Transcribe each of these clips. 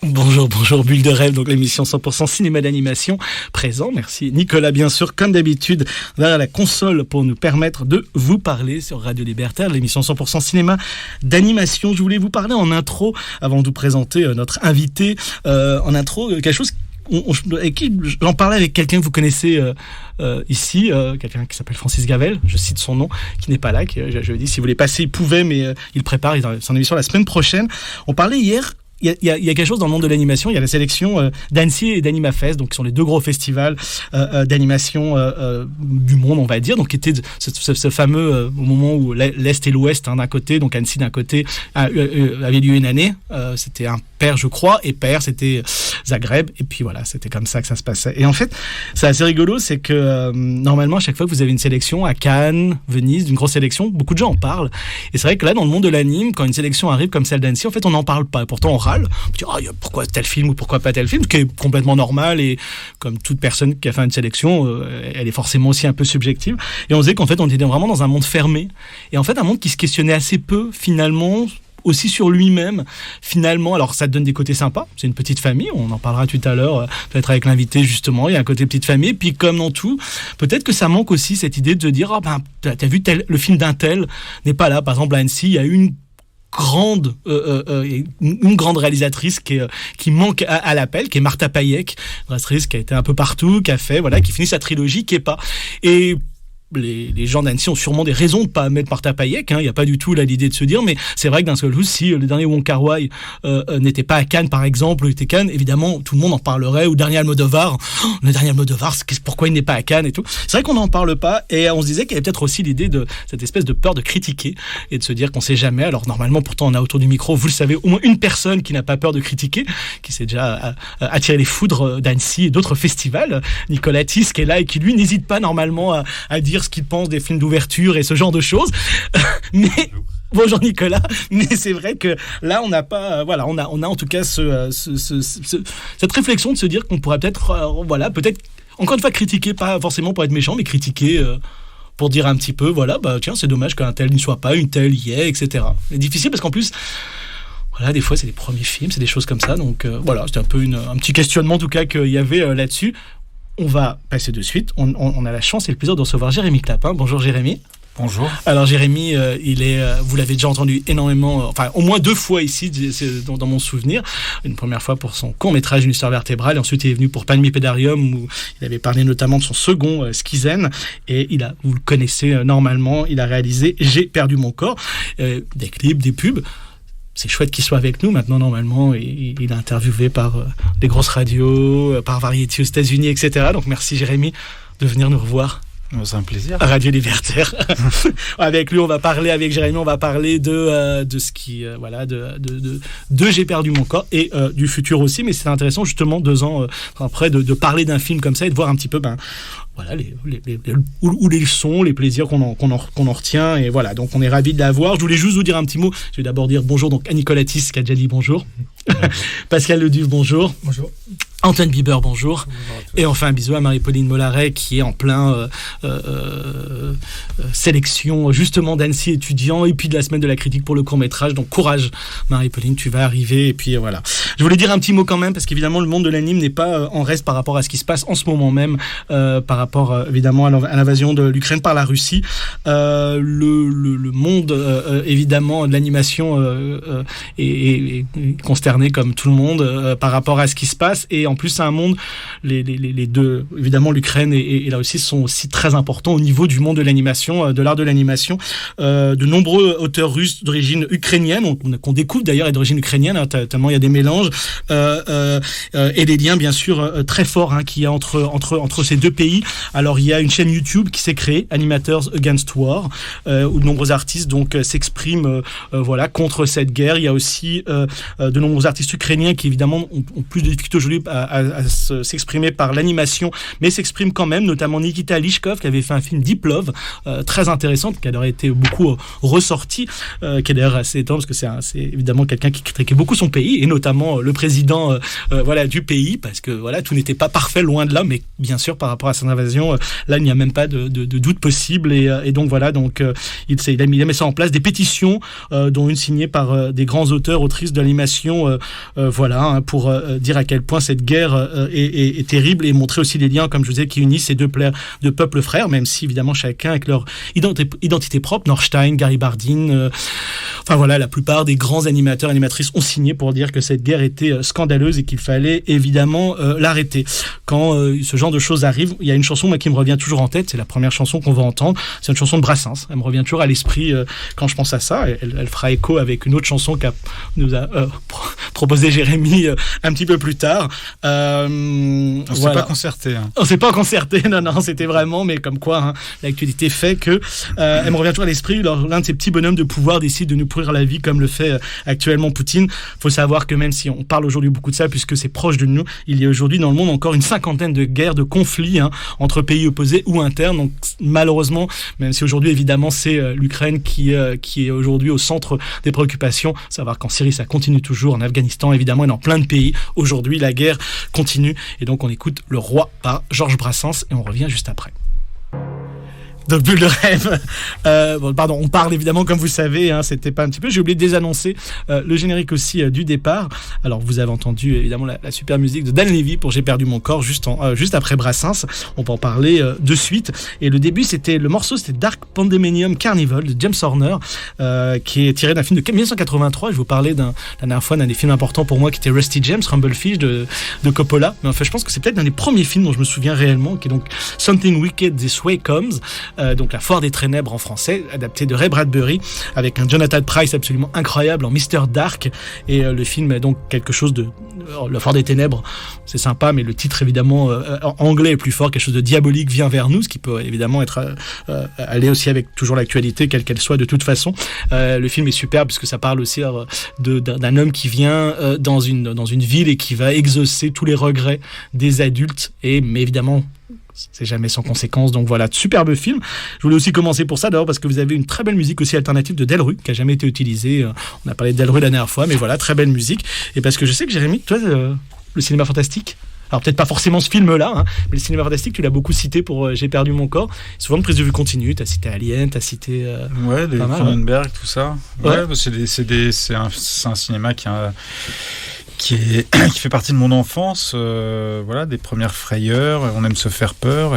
Bonjour, Bulle de Rêve, donc l'émission 100% cinéma d'animation, présent, merci Nicolas bien sûr, comme d'habitude, vers la console pour nous permettre de vous parler sur Radio Libertaire, l'émission 100% cinéma d'animation. Je voulais vous parler en intro, avant de vous présenter notre invité, en intro, quelque chose avec qui j'en parlais avec quelqu'un que vous connaissez ici, quelqu'un qui s'appelle Francis Gavel, je cite son nom, qui n'est pas là, je lui ai dit s'il voulait passer, il pouvait, mais il prépare son émission la semaine prochaine. On parlait hier. Il y a quelque chose dans le monde de l'animation, il y a la sélection d'Annecy et d'AnimaFest, donc qui sont les deux gros festivals d'animation du monde, on va dire, donc qui était ce fameux au moment où l'Est et l'Ouest d'un côté, donc Annecy d'un côté avait lieu une année, c'était un père je crois, et père c'était Zagreb, et puis voilà, c'était comme ça que ça se passait. Et en fait, c'est assez rigolo, c'est que normalement à chaque fois que vous avez une sélection à Cannes, Venise, d'une grosse sélection, beaucoup de gens en parlent, et c'est vrai que là dans le monde de l'anime, quand une sélection arrive comme celle d'Annecy, en fait on n'en parle pas, et pourtant on râle, on dit pourquoi tel film ou pourquoi pas tel film, ce qui est complètement normal, et comme toute personne qui a fait une sélection, elle est forcément aussi un peu subjective, et on disait qu'en fait on était vraiment dans un monde fermé, et en fait un monde qui se questionnait assez peu finalement, aussi sur lui-même, finalement. Alors ça te donne des côtés sympas, c'est une petite famille, on en parlera tout à l'heure, peut-être avec l'invité justement, il y a un côté petite famille, puis comme dans tout, peut-être que ça manque aussi cette idée de te dire, t'as vu le film d'un tel n'est pas là, par exemple à Annecy, il y a une grande réalisatrice qui manque à l'appel, qui est Marta Payek, réalisatrice qui a été un peu partout, qui a fait, qui finit sa trilogie, qui est pas, et les gens d'Annecy ont sûrement des raisons de pas mettre Marta Payek, il n'y a pas du tout là l'idée de se dire, mais c'est vrai que d'un seul coup, si le dernier Wong Kar-wai n'était pas à Cannes par exemple, était Cannes, évidemment tout le monde en parlerait, ou le dernier Almodovar, pourquoi il n'est pas à Cannes et tout. C'est vrai qu'on n'en parle pas, et on se disait qu'il y avait peut-être aussi l'idée de cette espèce de peur de critiquer et de se dire qu'on sait jamais. Alors normalement, pourtant on a autour du micro, vous le savez, au moins une personne qui n'a pas peur de critiquer, qui s'est déjà attiré les foudres d'Annecy et d'autres festivals, Nicolas Tis, qui est là et qui lui n'hésite pas normalement à dire ce qu'il pense des films d'ouverture et ce genre de choses. Mais bonjour Nicolas, mais c'est vrai que là on n'a pas, on a en tout cas cette réflexion de se dire qu'on pourrait peut-être encore une fois critiquer, pas forcément pour être méchant, mais critiquer pour dire un petit peu, tiens, c'est dommage qu'un tel n'y soit pas, une telle y est, etc. C'est difficile parce qu'en plus, des fois c'est des premiers films, c'est des choses comme ça, donc c'était un peu un petit questionnement en tout cas qu'il y avait là-dessus. On va passer de suite. On a la chance et le plaisir de recevoir Jérémy Clapin. Bonjour Jérémy. Bonjour. Alors Jérémy, vous l'avez déjà entendu énormément, au moins 2 fois ici, dans mon souvenir. Une première fois pour son court-métrage Une histoire vertébrale, et ensuite il est venu pour Palmipédarium, où il avait parlé notamment de son second Skizen, et vous le connaissez normalement, il a réalisé J'ai perdu mon corps, des clips, des pubs. C'est chouette qu'il soit avec nous maintenant normalement, et il est interviewé par des grosses radios, par Variety aux États-Unis, etc. Donc merci Jérémy de venir nous revoir. C'est un plaisir. À Radio Libertaire. Avec lui, avec Jérémy, on va parler de ce qui, de J'ai perdu mon corps, et du futur aussi. Mais c'est intéressant justement 2 ans après de parler d'un film comme ça et de voir un petit peu, où les leçons, les plaisirs qu'on en retient, et voilà. Donc on est ravis de l'avoir. Je voulais juste vous dire un petit mot. Je vais d'abord dire bonjour donc à Nicolas Tis, qui a déjà dit bonjour. Pascal Leduc, bonjour. Bonjour. Antoine Biber, bonjour. Et enfin un bisou à Marie-Pauline Mollaret, qui est en plein sélection justement d'Annecy étudiants, et puis de la semaine de la critique pour le court-métrage. Donc courage Marie-Pauline, tu vas arriver, et puis voilà. Je voulais dire un petit mot quand même, parce qu'évidemment le monde de l'anime n'est pas en reste par rapport à ce qui se passe en ce moment même, par rapport évidemment à l'invasion de l'Ukraine par la Russie. Le monde évidemment de l'animation est consterné comme tout le monde par rapport à ce qui se passe, et en plus c'est un monde, les deux, évidemment l'Ukraine et la Russie sont aussi très importants au niveau du monde de l'animation, de l'art de l'animation. De nombreux auteurs russes d'origine ukrainienne, qu'on découvre d'ailleurs, est d'origine ukrainienne, tellement il y a des mélanges, et des liens bien sûr très forts qu'il y a entre ces deux pays. Alors il y a une chaîne YouTube qui s'est créée, Animators Against War, où de nombreux artistes donc s'expriment contre cette guerre. Il y a aussi de nombreux artistes ukrainiens qui évidemment ont plus de difficultés aujourd'hui s'exprimer par l'animation, mais s'exprime quand même, notamment Nikita Lichkov qui avait fait un film Deep Love, très intéressant, qui a été beaucoup ressorti, qui est d'ailleurs assez étonnant parce que c'est évidemment quelqu'un qui critiquait beaucoup son pays et notamment le président du pays, parce que tout n'était pas parfait, loin de là, mais bien sûr par rapport à cette invasion, là il n'y a même pas de doute possible, et donc il a mis ça en place, des pétitions dont une signée par des grands auteurs, autrices de l'animation, pour dire à quel point cette guerre est terrible, et montrer aussi les liens, comme je vous disais, qui unissent ces deux peuples frères, même si évidemment chacun avec leur identité propre. Norstein, Gary Bardin, la plupart des grands animateurs, animatrices ont signé pour dire que cette guerre était scandaleuse et qu'il fallait évidemment l'arrêter. Quand ce genre de choses arrive, il y a une chanson qui me revient toujours en tête, c'est la première chanson qu'on va entendre, c'est une chanson de Brassens, elle me revient toujours à l'esprit quand je pense à ça, elle fera écho avec une autre chanson nous a proposé Jérémy un petit peu plus tard. On s'est pas concerté. Hein. On s'est pas concerté, non, c'était vraiment, mais comme quoi, l'actualité fait que elle me revient toujours à l'esprit, l'un de ces petits bonhommes de pouvoir décide de nous pourrir la vie comme le fait actuellement Poutine. Faut savoir que même si on parle aujourd'hui beaucoup de ça, puisque c'est proche de nous, il y a aujourd'hui dans le monde encore une cinquantaine de guerres, de conflits entre pays opposés ou internes. Donc malheureusement, même si aujourd'hui évidemment c'est l'Ukraine qui est aujourd'hui au centre des préoccupations, savoir qu'en Syrie ça continue toujours, en Afghanistan évidemment et dans plein de pays, aujourd'hui la guerre continue, et donc on écoute Le Roi par Georges Brassens et on revient juste après. Donc Bulle de rêve, on parle évidemment, comme vous savez, c'était pas un petit peu, j'ai oublié de désannoncer le générique aussi du départ. Alors vous avez entendu évidemment la super musique de Dan Levy pour J'ai perdu mon corps juste après Brassens, on peut en parler de suite. Et le début, le morceau c'était Dark Pandemonium Carnival de James Horner, qui est tiré d'un film de 1983. Je vous parlais la dernière fois d'un des films importants pour moi qui était Rusty James, Rumblefish de Coppola, mais en fait je pense que c'est peut-être l'un des premiers films dont je me souviens réellement, qui est donc Something Wicked This Way Comes, donc La Foire des Ténèbres en français, adapté de Ray Bradbury, avec un Jonathan Pryce absolument incroyable en Mr. Dark, et le film est donc quelque chose de... La Foire des Ténèbres, c'est sympa, mais le titre évidemment anglais est plus fort, quelque chose de diabolique vient vers nous, ce qui peut évidemment être aller aussi avec toujours l'actualité, quelle qu'elle soit de toute façon. Le film est superbe parce que ça parle aussi d'un homme qui vient dans une ville et qui va exaucer tous les regrets des adultes, mais évidemment c'est jamais sans conséquence. Donc voilà, superbe film. Je voulais aussi commencer pour ça, d'abord parce que vous avez une très belle musique aussi alternative de Delru, qui a jamais été utilisée. On a parlé de Delru la dernière fois, mais voilà, très belle musique. Et parce que je sais que Jérémy, toi, le cinéma fantastique, alors peut-être pas forcément ce film-là, mais le cinéma fantastique, tu l'as beaucoup cité pour J'ai perdu mon corps. Souvent de prise de vue continue, t'as cité Alien, t'as cité... les Cronenberg, tout ça. Ouais, c'est un cinéma qui fait partie de mon enfance, des premières frayeurs, on aime se faire peur,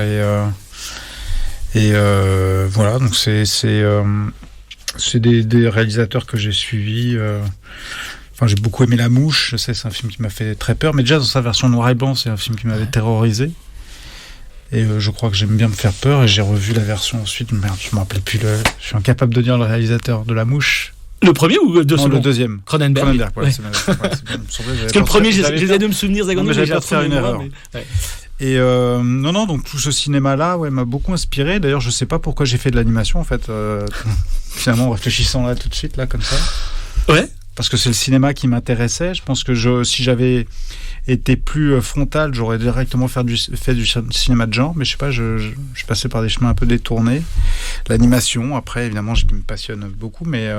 donc c'est des réalisateurs que j'ai suivis. J'ai beaucoup aimé La Mouche, je sais, c'est un film qui m'a fait très peur, mais déjà dans sa version noir et blanc, c'est un film qui m'avait terrorisé. Et je crois que j'aime bien me faire peur, et j'ai revu la version ensuite, merde, je me rappelle plus, je suis incapable de dire le réalisateur de La Mouche. Le premier ou le second ? Le deuxième. Cronenberg, ouais. Parce que le premier, j'essaie de me souvenir, mais j'avais peur de faire une erreur. Ouais. Et donc tout ce cinéma-là, m'a beaucoup inspiré. D'ailleurs, je sais pas pourquoi j'ai fait de l'animation, en fait. Finalement, en réfléchissant là tout de suite, là, comme ça. Ouais. Parce que c'est le cinéma qui m'intéressait. Je pense que si j'avais été plus frontal, j'aurais directement fait du cinéma de genre. Mais je sais pas, je passais par des chemins un peu détournés. L'animation, après, évidemment, qui me passionne beaucoup, mais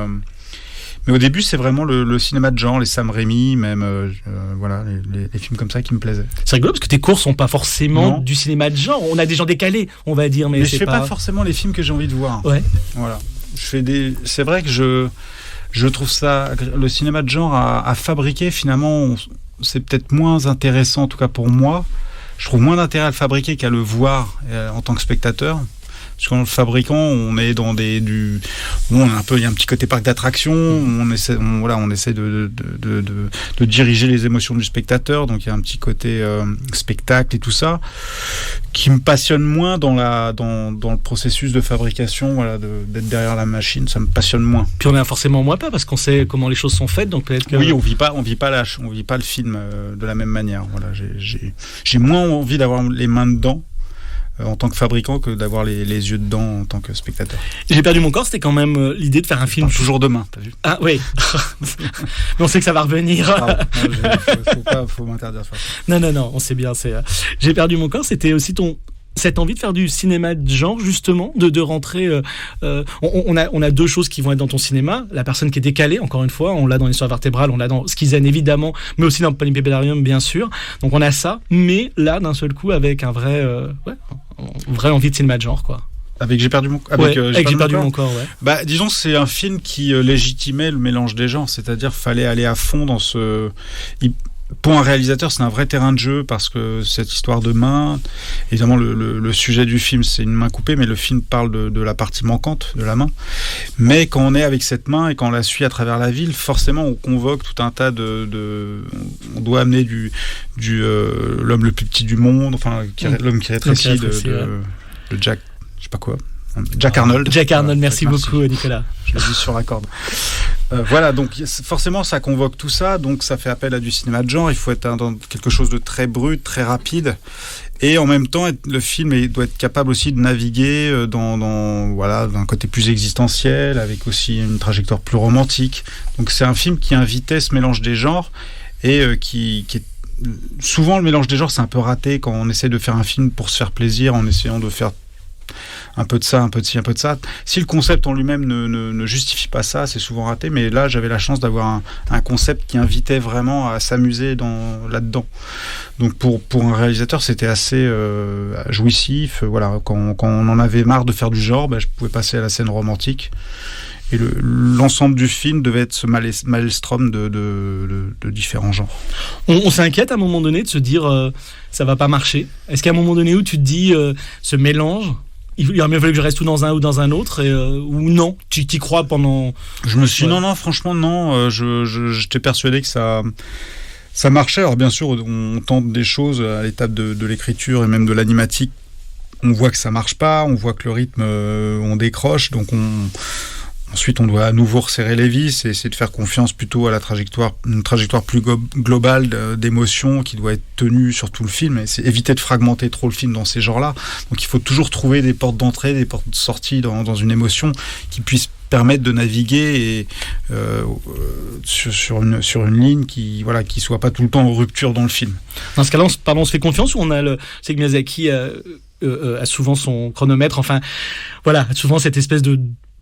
au début, c'est vraiment le cinéma de genre, les Sam Raimi, même, les films comme ça qui me plaisaient. C'est rigolo parce que tes cours sont pas forcément du cinéma de genre. On a des gens décalés, on va dire, mais je fais pas forcément les films que j'ai envie de voir. Ouais. Voilà. C'est vrai que je trouve ça, le cinéma de genre à fabriquer, finalement, c'est peut-être moins intéressant, en tout cas pour moi. Je trouve moins d'intérêt à le fabriquer qu'à le voir en tant que spectateur. Parce qu'en le fabriquant, on est dans il y a un petit côté parc d'attractions, on essaie de diriger les émotions du spectateur, donc il y a un petit côté spectacle et tout ça, qui me passionne moins dans le processus de fabrication, d'être derrière la machine, ça me passionne moins. Puis on a forcément moins pas, parce qu'on sait comment les choses sont faites, donc peut-être que... Oui, on vit pas le film de la même manière. Voilà, j'ai moins envie d'avoir les mains dedans. en tant que fabricant que d'avoir les yeux dedans en tant que spectateur. J'ai perdu mon corps, c'était quand même l'idée de faire un film. Toujours demain, t'as vu ? Ah oui. Mais on sait que ça va revenir. Faut m'interdire ça. Non, on sait bien. J'ai perdu mon corps, c'était aussi cette envie de faire du cinéma de genre, justement, de rentrer... on a deux choses qui vont être dans ton cinéma. La personne qui est décalée, encore une fois, on l'a dans l'histoire vertébrale, on l'a dans Schizane, évidemment, mais aussi dans Polypépédarium, bien sûr. Donc on a ça, mais là, d'un seul coup, avec un vrai envie de cinéma de genre, quoi. Avec J'ai perdu mon corps. J'ai perdu mon corps, ouais. Bah, disons, c'est un film qui légitimait le mélange des genres, c'est-à-dire fallait aller à fond dans ce... Pour un réalisateur, c'est un vrai terrain de jeu parce que cette histoire de main, évidemment, le sujet du film, c'est une main coupée, mais le film parle de la partie manquante de la main. Mais quand on est avec cette main et quand on la suit à travers la ville, forcément, on convoque tout un tas on doit amener l'homme le plus petit du monde, enfin, l'homme qui rétrécit de Jack, je sais pas quoi. Jack Arnold. Jack Arnold, merci beaucoup, Nicolas. Je le dis sur la corde. Voilà, donc forcément ça convoque tout ça, donc ça fait appel à du cinéma de genre. Il faut être dans quelque chose de très brut, très rapide, et en même temps le film doit être capable aussi de naviguer d'un côté plus existentiel, avec aussi une trajectoire plus romantique. Donc c'est un film qui invitait ce mélange des genres et qui est souvent le mélange des genres, c'est un peu raté quand on essaie de faire un film pour se faire plaisir en essayant de faire un peu de ça, un peu de ci, un peu de ça. Si le concept en lui-même ne justifie pas ça, c'est souvent raté, mais là j'avais la chance d'avoir un concept qui invitait vraiment à s'amuser là-dedans. Donc pour un réalisateur, c'était assez jouissif. Voilà, quand on en avait marre de faire du genre, je pouvais passer à la scène romantique. Et l'ensemble du film devait être ce maelstrom de différents genres. On s'inquiète à un moment donné de se dire ça va pas marcher. Est-ce qu'à un moment donné où tu te dis ce mélange, il aurait mieux fallu que je reste tout dans un ou dans un autre, ou non, tu t'y crois pendant... Je me suis non, franchement non, j'étais persuadé que ça marchait. Alors bien sûr, on tente des choses à l'étape de l'écriture et même de l'animatique. On voit que ça marche pas, on voit que le rythme, on décroche, donc ensuite, on doit à nouveau resserrer les vis et essayer de faire confiance plutôt à une trajectoire plus globale d'émotion qui doit être tenue sur tout le film. Et c'est éviter de fragmenter trop le film dans ces genres-là. Donc, il faut toujours trouver des portes d'entrée, des portes de sortie dans une émotion qui puisse permettre de naviguer sur une ligne qui soit pas tout le temps en rupture dans le film. Dans ce cas-là, on se fait confiance ou c'est que Miyazaki a souvent son chronomètre, enfin, voilà, souvent cette espèce de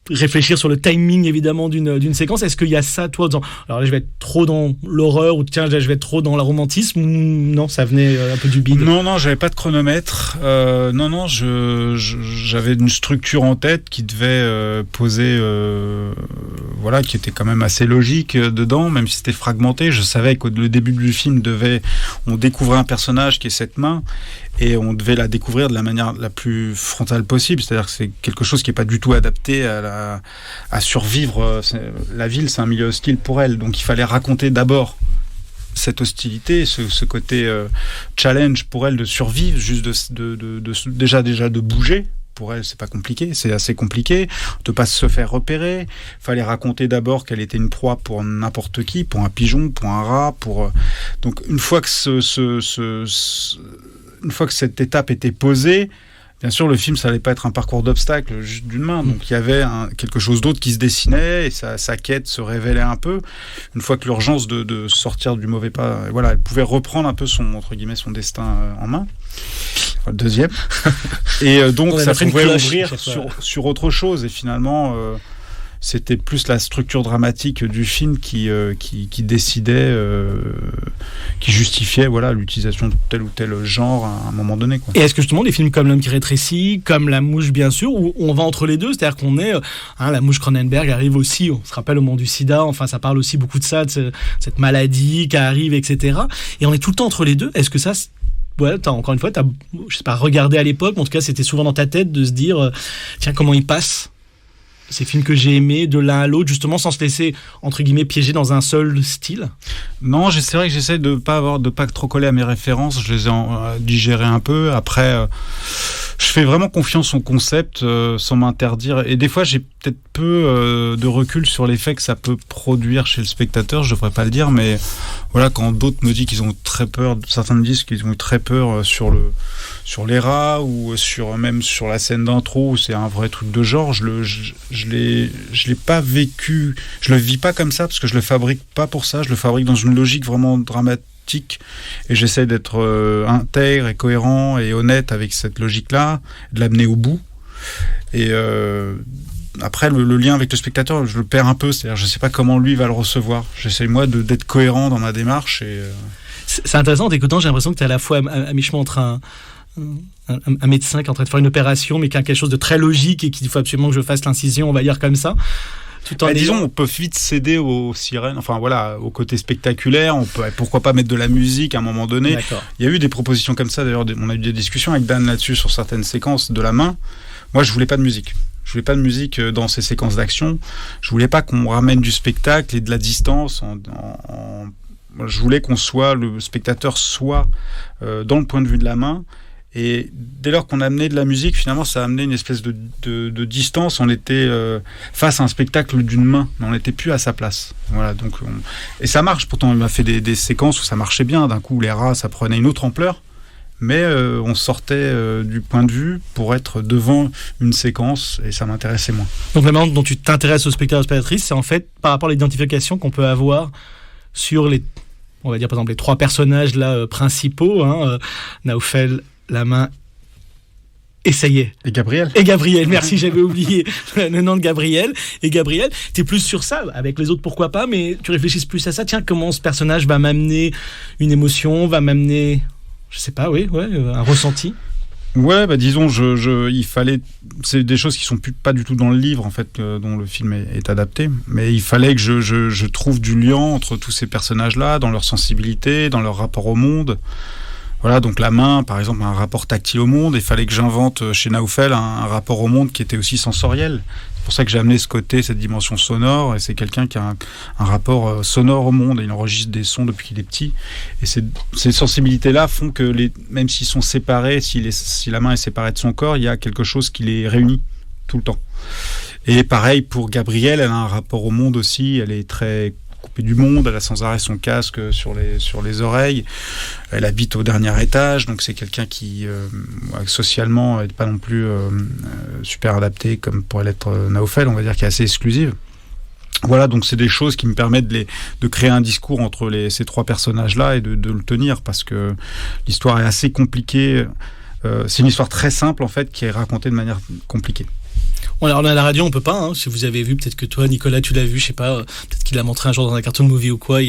réfléchir sur le timing évidemment d'une séquence. Est-ce qu'il y a ça, toi, alors là je vais être trop dans l'horreur ou tiens je vais être trop dans le romantisme, ou non, ça venait un peu du bide? Non, j'avais pas de chronomètre. Non, j'avais une structure en tête qui devait poser, qui était quand même assez logique dedans, même si c'était fragmenté. Je savais que le début du film on découvrait un personnage qui est cette main. Et on devait la découvrir de la manière la plus frontale possible, c'est-à-dire que c'est quelque chose qui n'est pas du tout adapté à survivre. La ville, c'est un milieu hostile pour elle, donc il fallait raconter d'abord cette hostilité, ce côté challenge pour elle de survivre, juste déjà de bouger. Pour elle, c'est pas compliqué, c'est assez compliqué de pas se faire repérer. Fallait raconter d'abord qu'elle était une proie pour n'importe qui, pour un pigeon, pour un rat, donc une fois que cette étape était posée, bien sûr, le film, ça allait pas être un parcours d'obstacles juste d'une main. Donc, il y avait quelque chose d'autre qui se dessinait et sa quête se révélait un peu. Une fois que l'urgence de sortir du mauvais pas, elle pouvait reprendre un peu son destin en main. Enfin, le deuxième. Et donc, ça pouvait ouvrir sur autre chose. Et finalement, c'était plus la structure dramatique du film qui décidait, qui justifiait l'utilisation de tel ou tel genre à un moment donné, quoi. Et est-ce que justement des films comme L'homme qui rétrécit, comme La Mouche bien sûr, où on va entre les deux, c'est-à-dire qu'on est La Mouche Cronenberg arrive aussi, on se rappelle au moment du sida, enfin ça parle aussi beaucoup de ça, de cette maladie qui arrive, etc. Et on est tout le temps entre les deux. Est-ce que ça... encore une fois, je sais pas, regardé à l'époque, mais en tout cas c'était souvent dans ta tête de se dire tiens, comment il passe ces films que j'ai aimés de l'un à l'autre, justement sans se laisser entre guillemets piéger dans un seul style? Non, c'est vrai que j'essaie de pas trop coller à mes références, je les ai digérées un peu. Après, je fais vraiment confiance au concept sans m'interdire. Et des fois, j'ai peut-être peu de recul sur l'effet que ça peut produire chez le spectateur. Je devrais pas le dire, mais voilà, quand d'autres me disent qu'ils ont très peur, certains me disent qu'ils ont eu très peur sur les rats ou même sur la scène d'intro où c'est un vrai truc de genre, je l'ai pas vécu, je le vis pas comme ça parce que je le fabrique pas pour ça. Je le fabrique dans une logique vraiment dramatique. Et j'essaie d'être intègre et cohérent et honnête avec cette logique-là, de l'amener au bout. Et après, le lien avec le spectateur, je le perds un peu. C'est-à-dire, je sais pas comment lui va le recevoir. J'essaie, moi, d'être cohérent dans ma démarche. C'est intéressant, en t'écoutant, j'ai l'impression que tu es à la fois à mi-chemin entre un médecin qui est en train de faire une opération, mais qui a quelque chose de très logique et qu'il faut absolument que je fasse l'incision, on va dire comme ça. Disons, on peut vite céder aux sirènes, enfin voilà, au côté spectaculaire. On peut, pourquoi pas mettre de la musique à un moment donné. D'accord. Il y a eu des propositions comme ça. D'ailleurs, on a eu des discussions avec Dan là-dessus sur certaines séquences de la main. Moi, je voulais pas de musique. Je voulais pas de musique dans ces séquences d'action. Je voulais pas qu'on ramène du spectacle et de la distance. Je voulais le spectateur soit dans le point de vue de la main. Et dès lors qu'on a amené de la musique, finalement, ça a amené une espèce de distance. On était face à un spectacle d'une main, mais on n'était plus à sa place. Voilà, donc et ça marche. Pourtant, il m'a fait des séquences où ça marchait bien. D'un coup, les rats, ça prenait une autre ampleur. Mais on sortait du point de vue pour être devant une séquence et ça m'intéressait moins. Donc la manière dont tu t'intéresses au spectateur et spectatrice, c'est en fait par rapport à l'identification qu'on peut avoir sur on va dire par exemple les trois personnages là principaux, Naoufel, la main, et ça y est. Et Gabriel. Merci, j'avais oublié le nom de Gabriel. Et Gabriel, t'es plus sur ça, avec les autres pourquoi pas, mais tu réfléchis plus à ça. Tiens, comment ce personnage va m'amener une émotion, va m'amener, je sais pas, un ressenti. Ouais, disons, il fallait, c'est des choses qui sont pas du tout dans le livre en fait, dont le film est adapté, mais il fallait que je trouve du lien entre tous ces personnages-là, dans leur sensibilité, dans leur rapport au monde. Voilà, donc la main, par exemple, a un rapport tactile au monde. Il fallait que j'invente chez Naoufel un rapport au monde qui était aussi sensoriel. C'est pour ça que j'ai amené cette dimension sonore. Et c'est quelqu'un qui a un rapport sonore au monde. Et il enregistre des sons depuis qu'il est petit. Et ces sensibilités-là font que, même s'ils sont séparés, si la main est séparée de son corps, il y a quelque chose qui les réunit tout le temps. Et pareil pour Gabrielle, elle a un rapport au monde aussi. Elle est très coupée du monde, elle a sans arrêt son casque sur les oreilles, elle habite au dernier étage, donc c'est quelqu'un qui socialement n'est pas non plus super adapté comme pourrait l'être Naoufel, on va dire, qui est assez exclusive. Voilà, donc c'est des choses qui me permettent de créer un discours entre ces trois personnages-là et de le tenir, parce que l'histoire est assez compliquée. C'est une histoire très simple en fait qui est racontée de manière compliquée. On a la radio, on peut pas. Si vous avez vu, peut-être que toi, Nicolas, tu l'as vu, je sais pas. Peut-être qu'il l'a montré un jour dans un cartoon movie ou quoi.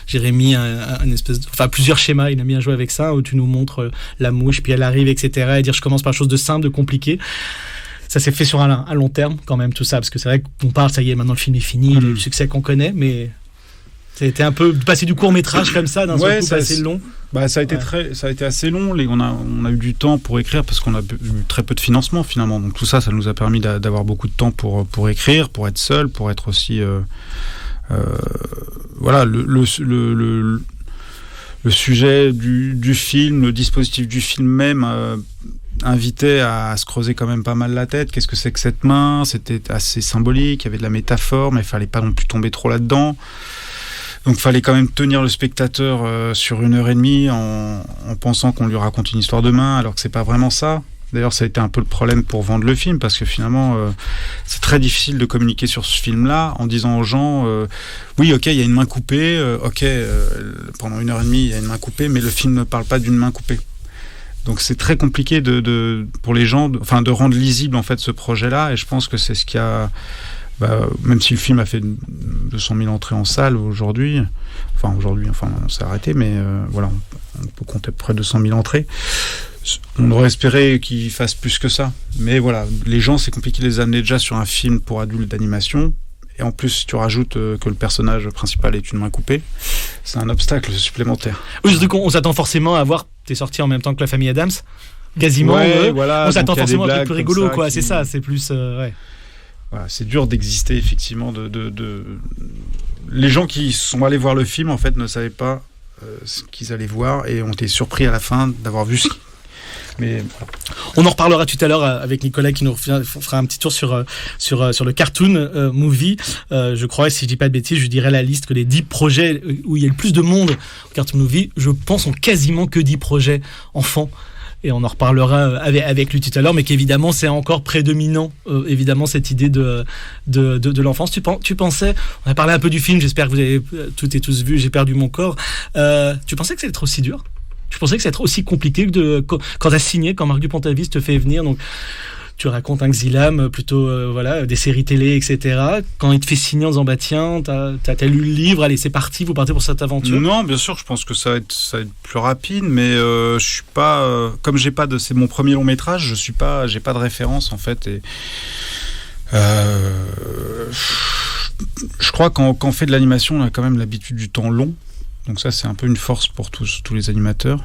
Jérémy un espèce plusieurs schémas. Il a bien joué avec ça où tu nous montres la mouche, puis elle arrive, etc. Et dire je commence par quelque chose de simple, de compliqué. Ça s'est fait sur un long terme quand même tout ça, parce que c'est vrai qu'on parle, ça y est, maintenant le film est fini, il a eu le succès qu'on connaît, mais c'était un peu passer du court-métrage comme ça d'un seul coup, assez long. Ça a été assez long. On a eu du temps pour écrire parce qu'on a eu très peu de financement finalement. Donc tout ça nous a permis d'avoir beaucoup de temps pour écrire, pour être seul, pour être aussi voilà le sujet du film, le dispositif du film même invitait à se creuser quand même pas mal la tête. Qu'est-ce que c'est que cette main ? C'était assez symbolique, il y avait de la métaphore, mais il fallait pas non plus tomber trop là-dedans. Donc il fallait quand même tenir le spectateur sur 1h30 en pensant qu'on lui raconte une histoire de main, alors que c'est pas vraiment ça. D'ailleurs, ça a été un peu le problème pour vendre le film, parce que finalement, c'est très difficile de communiquer sur ce film-là en disant aux gens oui, ok, il y a une main coupée, pendant 1h30, il y a une main coupée, mais le film ne parle pas d'une main coupée. Donc c'est très compliqué pour les gens, de rendre lisible en fait ce projet-là, et je pense que c'est ce qui a... même si le film a fait 200 000 entrées en salle aujourd'hui, on s'est arrêté, mais voilà, on peut compter à peu près 200 000 entrées. On aurait espéré qu'il fasse plus que ça, mais voilà, les gens, c'est compliqué de les amener déjà sur un film pour adultes d'animation, et en plus si tu rajoutes que le personnage principal est une main coupée, c'est un obstacle supplémentaire. Oui, surtout qu'on s'attend forcément à voir, t'es sorti en même temps que la famille Addams, quasiment, voilà, on s'attend forcément à un truc plus rigolo, quoi, c'est ça, c'est plus... Voilà, c'est dur d'exister effectivement. Les gens qui sont allés voir le film en fait ne savaient pas ce qu'ils allaient voir et ont été surpris à la fin d'avoir vu Mais on en reparlera tout à l'heure avec Nicolas qui nous fera un petit tour sur le cartoon movie. Je crois, si je dis pas de bêtises, je dirais la liste que les 10 projets où il y a le plus de monde au cartoon movie, je pense, sont quasiment que 10 projets enfants. Et on en reparlera avec lui tout à l'heure, mais qu'évidemment c'est encore prédominant, évidemment, cette idée de l'enfance. Tu pensais, on a parlé un peu du film, j'espère que vous avez toutes et tous vu, J'ai perdu mon corps. Tu pensais que ça allait être aussi dur? Tu pensais que ça allait être aussi compliqué que quand tu as signé, quand Marc Dupontavis te fait venir, donc tu racontes un Xilam, plutôt des séries télé, etc. Quand il te fait signer en disant bah tiens, t'as lu le livre, allez c'est parti, vous partez pour cette aventure. Non, bien sûr, je pense que ça va être plus rapide, mais je suis pas, comme c'est mon premier long métrage, j'ai pas de référence en fait, et je crois quand on fait de l'animation, on a quand même l'habitude du temps long. Donc ça, c'est un peu une force pour tous les animateurs.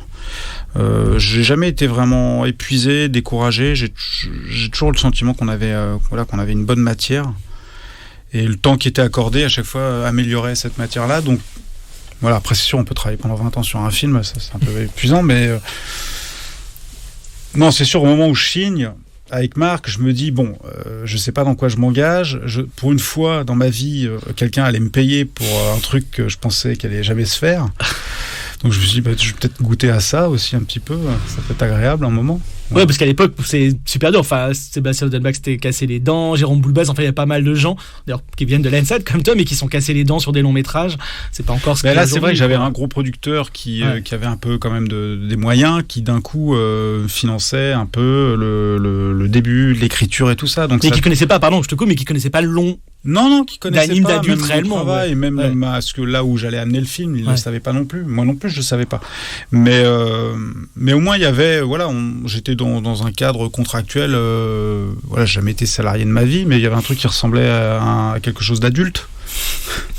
J'ai jamais été vraiment épuisé, découragé. J'ai toujours le sentiment qu'on avait une bonne matière. Et le temps qui était accordé, à chaque fois, améliorait cette matière-là. Donc voilà, après c'est sûr, on peut travailler pendant 20 ans sur un film, ça c'est un peu épuisant, mais non, c'est sûr, au moment où je signe, avec Marc, je me dis, je sais pas dans quoi je m'engage. Pour une fois dans ma vie, quelqu'un allait me payer pour un truc que je pensais qu'elle allait jamais se faire. Donc je me suis dit, je vais peut-être goûter à ça aussi un petit peu. Ça peut être agréable un moment. Ouais, parce qu'à l'époque, c'est super dur. Enfin, Sébastien Odelbach s'était cassé les dents, Jérôme Boulbaz, enfin, il y a pas mal de gens, d'ailleurs, qui viennent de l'ENSAD comme toi, mais qui sont cassés les dents sur des longs métrages. C'est pas encore ce mais là, c'est vrai que j'avais un gros producteur qui avait un peu quand même des moyens, qui d'un coup finançait un peu le début, l'écriture et tout ça. Donc mais qui connaissait pas, pardon, je te coupe, mais qui connaissait pas le long. Non, qui connaissait d'anime pas d'adulte même réellement, mon travail, même ce que là où j'allais amener le film, il ne le savait pas non plus. Moi non plus, je ne savais pas. Mais au moins il y avait, j'étais dans un cadre contractuel. J'ai jamais été salarié de ma vie, mais il y avait un truc qui ressemblait à quelque chose d'adulte.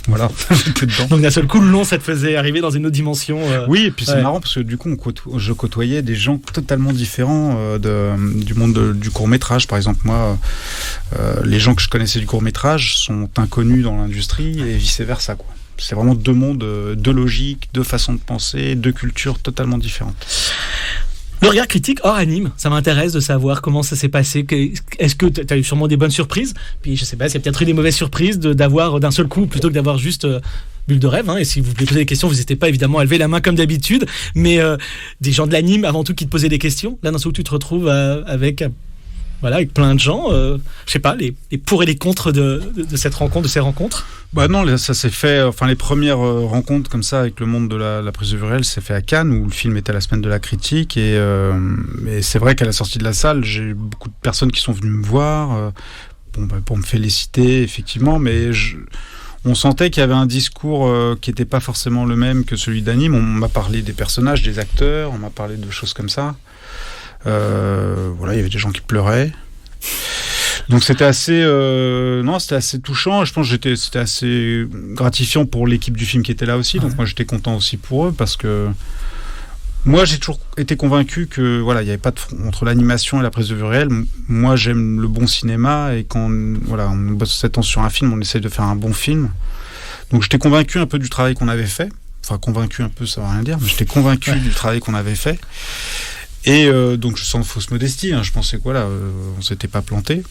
Voilà, j'étais dedans. Donc d'un seul coup, le long, ça te faisait arriver dans une autre dimension. Oui, et puis c'est marrant parce que du coup, je côtoyais des gens totalement différents du monde du court-métrage. Par exemple, moi, les gens que je connaissais du court-métrage sont inconnus dans l'industrie et vice-versa, quoi. C'est vraiment deux mondes, deux logiques, deux façons de penser, deux cultures totalement différentes. Le regard critique hors anime, ça m'intéresse de savoir comment ça s'est passé. Est-ce que tu as eu sûrement des bonnes surprises? Puis je sais pas, s'il y a peut-être eu des mauvaises surprises d'avoir d'un seul coup, plutôt que d'avoir juste bulle de rêve. Et si vous voulez poser des questions, vous n'hésitez pas évidemment à lever la main comme d'habitude. Mais des gens de l'anime avant tout qui te posaient des questions. Là, d'un seul coup, tu te retrouves avec plein de gens. Je sais pas, les pour et les contre de cette rencontre, de ces rencontres. Bah non, ça s'est fait. Enfin, les premières rencontres comme ça avec le monde de la prise de vue réelle, c'est fait à Cannes où le film était à la semaine de la critique et c'est vrai qu'à la sortie de la salle, j'ai eu beaucoup de personnes qui sont venues me voir pour me féliciter effectivement, mais on sentait qu'il y avait un discours qui n'était pas forcément le même que celui d'anime. On m'a parlé des personnages, des acteurs, on m'a parlé de choses comme ça. Il y avait des gens qui pleuraient. Donc c'était assez touchant. Je pense que c'était assez gratifiant pour l'équipe du film qui était là aussi. Donc moi j'étais content aussi pour eux parce que moi j'ai toujours été convaincu que il n'y avait pas de front entre l'animation et la prise de vue réelle. Moi j'aime le bon cinéma et quand on bosse 7 ans sur un film, on essaie de faire un bon film. Donc j'étais convaincu un peu du travail qu'on avait fait. Enfin convaincu un peu, ça veut rien dire, mais j'étais convaincu du travail qu'on avait fait. Et donc sans fausse modestie, je pensais on s'était pas planté.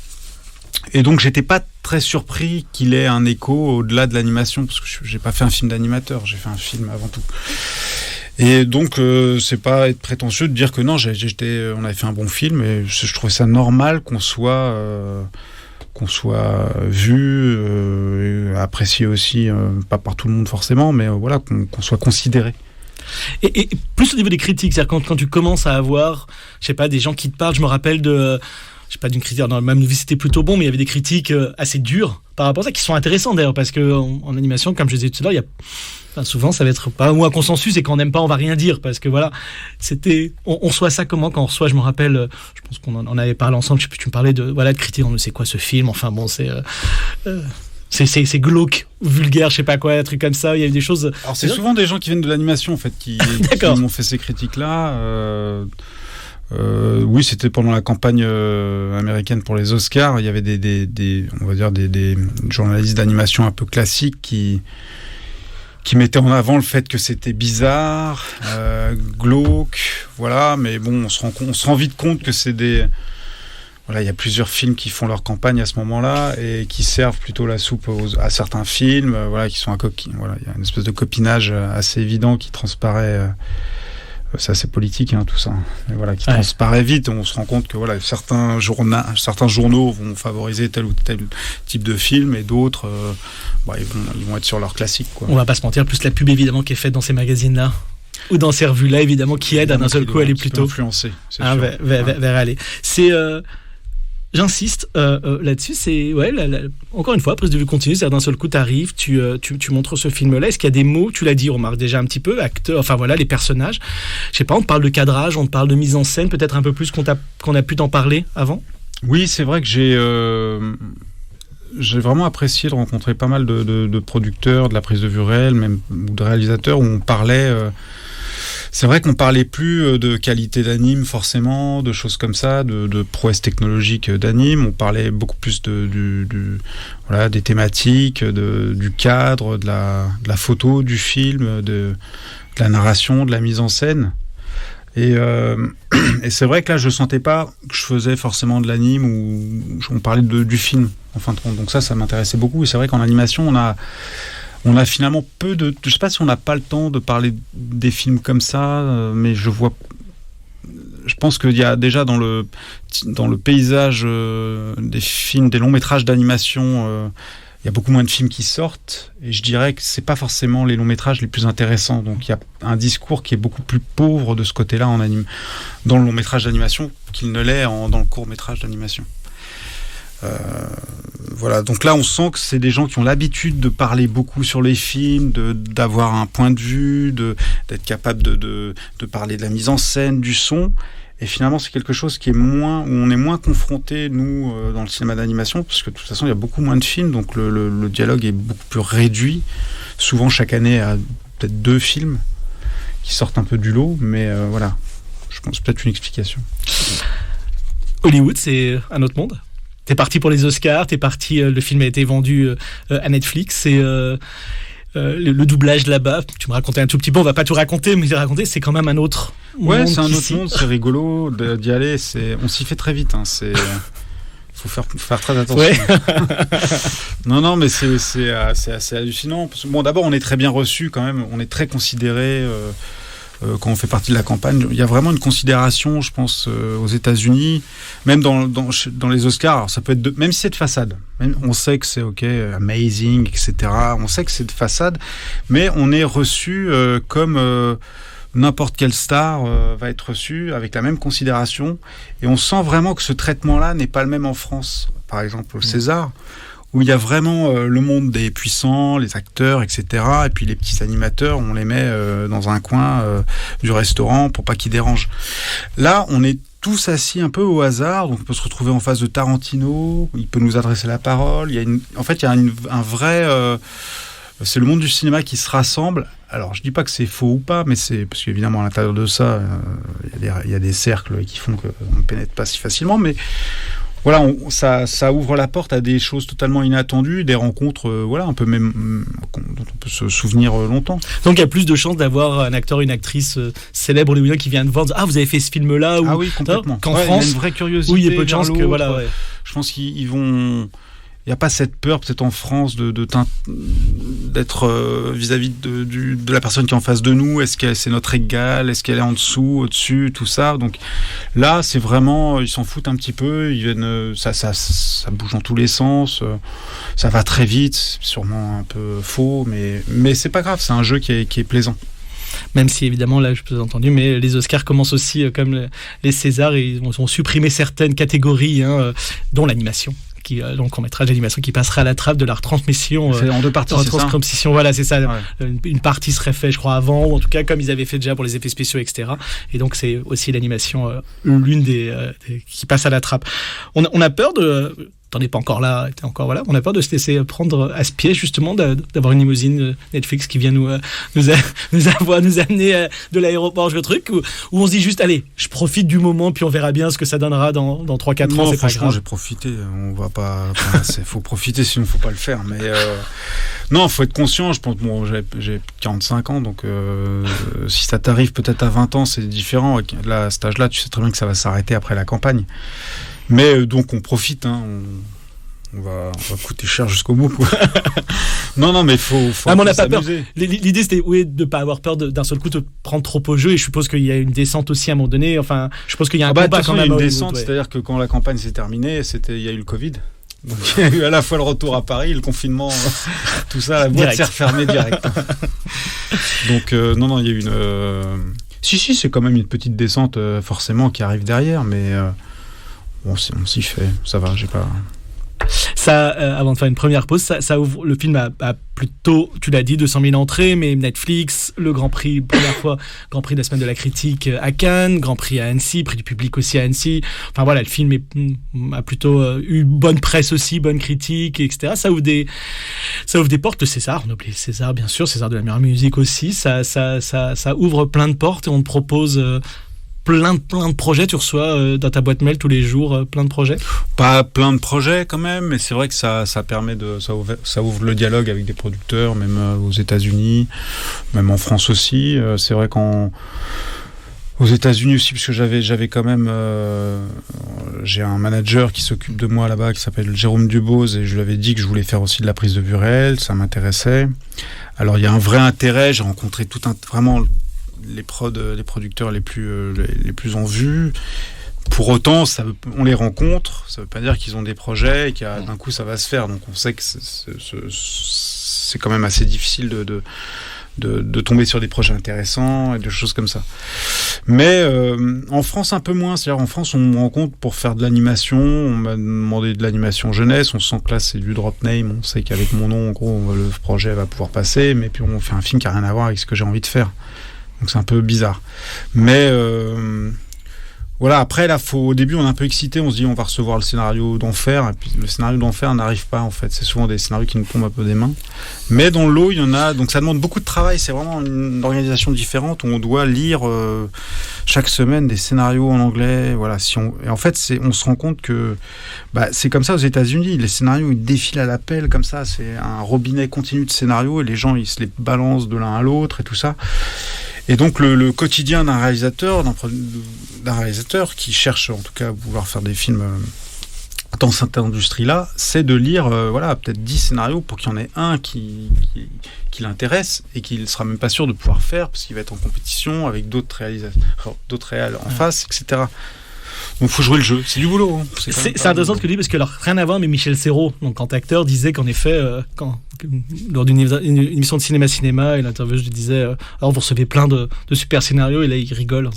Et donc j'étais pas très surpris qu'il ait un écho au-delà de l'animation, parce que j'ai pas fait un film d'animateur, j'ai fait un film avant tout. Et donc c'est pas être prétentieux de dire que non, on avait fait un bon film, et je trouvais ça normal qu'on soit vu, apprécié aussi, pas par tout le monde forcément, mais qu'on soit considéré. Et plus au niveau des critiques, c'est-à-dire quand tu commences à avoir, je sais pas, des gens qui te parlent, je me rappelle d'une critique, dans même vie c'était plutôt bon, mais il y avait des critiques assez dures par rapport à ça, qui sont intéressantes d'ailleurs, parce que en animation, comme je disais tout à l'heure, souvent ça va être pas un consensus, et quand on n'aime pas, on va rien dire, parce que on reçoit ça comment quand on reçoit, je me rappelle, je pense qu'on en avait parlé ensemble, je sais plus, tu me parlais de critiques, c'est quoi ce film, enfin bon, c'est glauque, vulgaire, je sais pas quoi, un truc comme ça. Il y a eu des choses. Alors c'est souvent des gens qui viennent de l'animation en fait qui m'ont fait ces critiques-là. Oui, c'était pendant la campagne américaine pour les Oscars. Il y avait des journalistes d'animation un peu classiques qui qui mettait en avant le fait que c'était bizarre, glauque, voilà. Mais bon, on se rend vite compte que c'est des... Voilà, il y a plusieurs films qui font leur campagne à ce moment-là et qui servent plutôt la soupe à certains films, voilà, qui sont voilà, il y a une espèce de copinage assez évident qui transparaît. C'est assez politique, hein, tout ça. Mais voilà, qui transparaît vite. On se rend compte que voilà, certains journaux vont favoriser tel ou tel type de film et d'autres, ils vont être sur leur classique, quoi. On va pas se mentir, plus la pub évidemment qui est faite dans ces magazines-là ou dans ces revues-là, évidemment, qui aide à d'un seul coup à aller plutôt influencer. Vers aller. C'est j'insiste là-dessus, c'est encore une fois, prise de vue continue, c'est-à-dire d'un seul coup t'arrives, tu montres ce film-là. Est-ce qu'il y a des mots, tu l'as dit, on remarque déjà un petit peu, acteurs, enfin voilà, les personnages. Je sais pas, on te parle de cadrage, on te parle de mise en scène, peut-être un peu plus qu'on a pu t'en parler avant. Oui, c'est vrai que j'ai vraiment apprécié de rencontrer pas mal de producteurs, de la prise de vue réelle, même ou de réalisateurs où on parlait. C'est vrai qu'on parlait plus de qualité d'anime forcément, de choses comme ça, de prouesse technologique d'anime. On parlait beaucoup plus des thématiques, du cadre, de la photo, du film, de la narration, de la mise en scène. Et c'est vrai que là, je sentais pas que je faisais forcément de l'anime ou on parlait du film en fin de compte. Donc ça m'intéressait beaucoup. Et c'est vrai qu'en animation, on a finalement peu de... Je sais pas si on n'a pas le temps de parler des films comme ça, mais je pense qu'il y a déjà dans le paysage des films, des longs métrages d'animation, il y a beaucoup moins de films qui sortent, et je dirais que c'est pas forcément les longs métrages les plus intéressants. Donc il y a un discours qui est beaucoup plus pauvre de ce côté-là dans le long métrage d'animation qu'il ne l'est dans le court métrage d'animation. Voilà, donc là on sent que c'est des gens qui ont l'habitude de parler beaucoup sur les films, d'avoir un point de vue, d'être capable de parler de la mise en scène, du son, et finalement c'est quelque chose où on est moins confronté, nous, dans le cinéma d'animation, parce que de toute façon il y a beaucoup moins de films, donc le dialogue est beaucoup plus réduit. Souvent chaque année il y a peut-être 2 films qui sortent un peu du lot, mais voilà, je pense que c'est peut-être une explication. Hollywood, c'est un autre monde. T'es parti pour les Oscars, le film a été vendu à Netflix, et le doublage là-bas, tu me racontais un tout petit peu, on va pas tout raconter, mais c'est quand même un autre monde. Ouais, c'est un autre monde, c'est rigolo d'y aller, on s'y fait très vite, hein, faut faire très attention. Ouais. Non, mais c'est assez hallucinant. Parce que, bon, d'abord, on est très bien reçu quand même, on est très considéré. Quand on fait partie de la campagne, il y a vraiment une considération, je pense, aux États-Unis, même dans les Oscars. Alors ça peut être même si c'est de façade, on sait que c'est amazing, etc. On sait que c'est de façade, mais on est reçu comme n'importe quelle star va être reçu avec la même considération, et on sent vraiment que ce traitement-là n'est pas le même en France. Par exemple, au César, où il y a vraiment le monde des puissants, les acteurs, etc. Et puis les petits animateurs, on les met dans un coin du restaurant pour pas qu'ils dérangent. Là, on est tous assis un peu au hasard, donc on peut se retrouver en face de Tarantino, il peut nous adresser la parole. Il y a un vrai... c'est le monde du cinéma qui se rassemble. Alors, je dis pas que c'est faux ou pas, mais c'est... Parce qu'évidemment, à l'intérieur de ça, il y a des cercles qui font qu'on ne pénètre pas si facilement, mais... Voilà, ça ouvre la porte à des choses totalement inattendues, des rencontres, un peu même dont on peut se souvenir longtemps. Donc il y a plus de chances d'avoir un acteur, une actrice célèbre hollywoodienne qui vient de voir, vous avez fait ce film-là, ou ah oui, complètement. Qu'en France, il y a une vraie curiosité. Oui, il y a peu de chances que Je pense qu'ils vont. Il n'y a pas cette peur, peut-être en France, d'être vis-à-vis de la personne qui est en face de nous. Est-ce que c'est notre égal? Est-ce qu'elle est en dessous, au-dessus, tout ça? Donc là, c'est vraiment, ils s'en foutent un petit peu. Ils viennent, ça bouge dans tous les sens. Ça va très vite. C'est sûrement un peu faux, mais c'est pas grave. C'est un jeu qui est plaisant. Même si évidemment, là je vous ai entendu, mais les Oscars commencent aussi comme les Césars, et ils ont supprimé certaines catégories, dont l'animation. Dans le court-métrage d'animation qui passera à la trappe de la retransmission. C'est en 2 parties, c'est ça. Voilà, c'est ça. Ouais. Une partie serait faite, je crois, avant, ou en tout cas comme ils avaient fait déjà pour les effets spéciaux, etc. Et donc c'est aussi l'animation, l'une des qui passe à la trappe. On a peur t'en es pas encore là, t'es encore voilà. On a peur de se laisser prendre à ce piège justement d'avoir une limousine Netflix qui vient nous amener de l'aéroport le truc où on se dit juste allez, je profite du moment puis on verra bien ce que ça donnera dans 3-4 ans. Non, c'est franchement, pas grave. j'ai profité. On va pas. Faut profiter, sinon faut pas le faire. Mais non, faut être conscient. Je pense, bon, j'ai 45 ans, donc si ça t'arrive peut-être à 20 ans, c'est différent. Là, à cet âge-là, tu sais très bien que ça va s'arrêter après la campagne. Mais donc on profite, hein, on va coûter cher jusqu'au bout, quoi. non, mais faut mais on n'a pas peur. s'amuser. L'idée c'était de pas avoir peur d'un seul coup de prendre trop au jeu, et je suppose qu'il y a une descente aussi à un moment donné. Enfin, je suppose qu'il y a un combat quand même. Il y a une descente, c'est-à-dire que quand la campagne s'est terminée, il y a eu le Covid. Donc il y a eu à la fois le retour à Paris, le confinement, tout ça, la boîte s'est refermée direct. Donc non, il y a eu une. Si, c'est quand même une petite descente forcément qui arrive derrière, mais. On s'y fait, ça va, j'ai pas... Ça, avant de faire une première pause, ça ouvre, le film a plutôt, tu l'as dit, 200 000 entrées, mais Netflix, le Grand Prix, première fois, Grand Prix de la semaine de la critique à Cannes, Grand Prix à Annecy, prix du public aussi à Annecy. Enfin voilà, le film a plutôt eu bonne presse aussi, bonne critique, etc. Ça ouvre des portes. Le César, on oublie César bien sûr, César de la meilleure musique aussi. Ça ouvre plein de portes et on te propose... plein de projets, tu reçois dans ta boîte mail tous les jours, plein de projets? Pas plein de projets quand même, mais c'est vrai que ça permet ça ouvre le dialogue avec des producteurs, même aux États-Unis, même en France aussi. C'est vrai aux États-Unis aussi, parce que j'avais quand même, j'ai un manager qui s'occupe de moi là-bas, qui s'appelle Jérôme Dubose, et je lui avais dit que je voulais faire aussi de la prise de vue réelle, ça m'intéressait. Alors il y a un vrai intérêt, j'ai rencontré vraiment les producteurs les plus en vue. Pour autant, on les rencontre, ça veut pas dire qu'ils ont des projets et d'un coup ça va se faire. Donc on sait que c'est quand même assez difficile de tomber sur des projets intéressants et des choses comme ça. Mais en France un peu moins, c'est-à-dire en France on me rencontre pour faire de l'animation, on m'a demandé de l'animation jeunesse, on sent que là c'est du drop name, on sait qu'avec mon nom en gros le projet va pouvoir passer, mais puis on fait un film qui a rien à voir avec ce que j'ai envie de faire. Donc c'est un peu bizarre. Mais voilà, après là, au début on est un peu excité, on se dit on va recevoir le scénario d'enfer, et puis le scénario d'enfer n'arrive pas en fait. C'est souvent des scénarios qui nous tombent un peu des mains. Mais dans le lot, il y en a, donc ça demande beaucoup de travail, c'est vraiment une organisation différente où on doit lire chaque semaine des scénarios en anglais. Voilà, et en fait, on se rend compte que c'est comme ça aux États-Unis, les scénarios ils défilent à l'appel comme ça, c'est un robinet continu de scénarios et les gens ils se les balancent de l'un à l'autre et tout ça. Et donc le quotidien d'un réalisateur qui cherche en tout cas à vouloir faire des films dans cette industrie-là, c'est de lire peut-être 10 scénarios pour qu'il y en ait un qui l'intéresse et qu'il ne sera même pas sûr de pouvoir faire parce qu'il va être en compétition avec d'autres réals en face, etc. Donc il faut jouer le jeu, c'est du boulot. Hein. C'est intéressant ce que tu dis parce que rien à voir, mais Michel Serrault, donc quand acteur, disait qu'en effet, lors d'une émission de cinéma, et l'intervieweuse lui disait alors vous recevez plein de super scénarios, et là il rigole.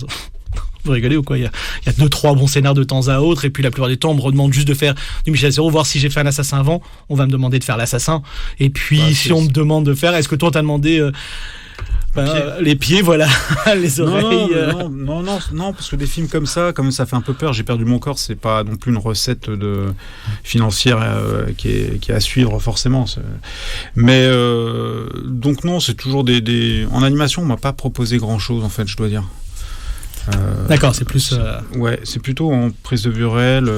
Vous rigolez ou quoi? Il y a 2-3 bons scénarios de temps à autre, et puis la plupart du temps on me redemande juste de faire du Michel Serrault, voir si j'ai fait un assassin avant, on va me demander de faire l'assassin, et puis on me demande de faire, est-ce que toi on t'a demandé les pieds, voilà, les oreilles. Non, parce que des films comme ça fait un peu peur. J'ai perdu mon corps, c'est pas non plus une recette financière qui est à suivre forcément. Mais donc non, c'est toujours en animation, on m'a pas proposé grand-chose en fait, je dois dire. D'accord, c'est plus. Ouais, c'est plutôt en prise de vue réelle.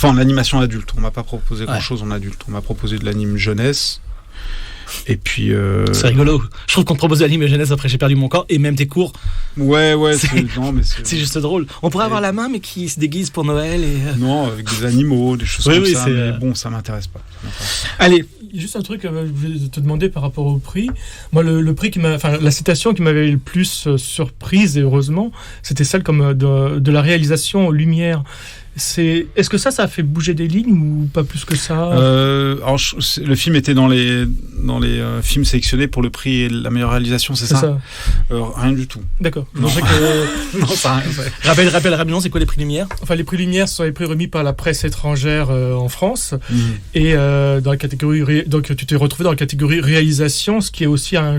En animation adulte. On m'a pas proposé grand-chose en adulte. On m'a proposé de l'anime jeunesse. Et puis c'est rigolo. Je trouve qu'on te propose de l'anime jeunesse après j'ai perdu mon corps et même tes cours. Ouais, c'est juste drôle. On pourrait avoir la main mais qui se déguise pour Noël et non, avec des animaux, des choses comme ça. Mais bon, ça m'intéresse pas. Allez, juste un truc je voulais te demander par rapport au prix. Moi, le prix la citation qui m'avait le plus surprise et heureusement, c'était celle comme de la réalisation lumière. Est-ce que ça a fait bouger des lignes ou pas plus que ça? Alors, le film était dans les films sélectionnés pour le prix et la meilleure réalisation, c'est ça? Rien du tout. D'accord. Non, ça Rappelle rapidement, c'est quoi les prix Lumière? Enfin, les prix Lumière sont les prix remis par la presse étrangère en France. Et dans la catégorie, donc tu t'es retrouvé dans la catégorie réalisation, ce qui est aussi un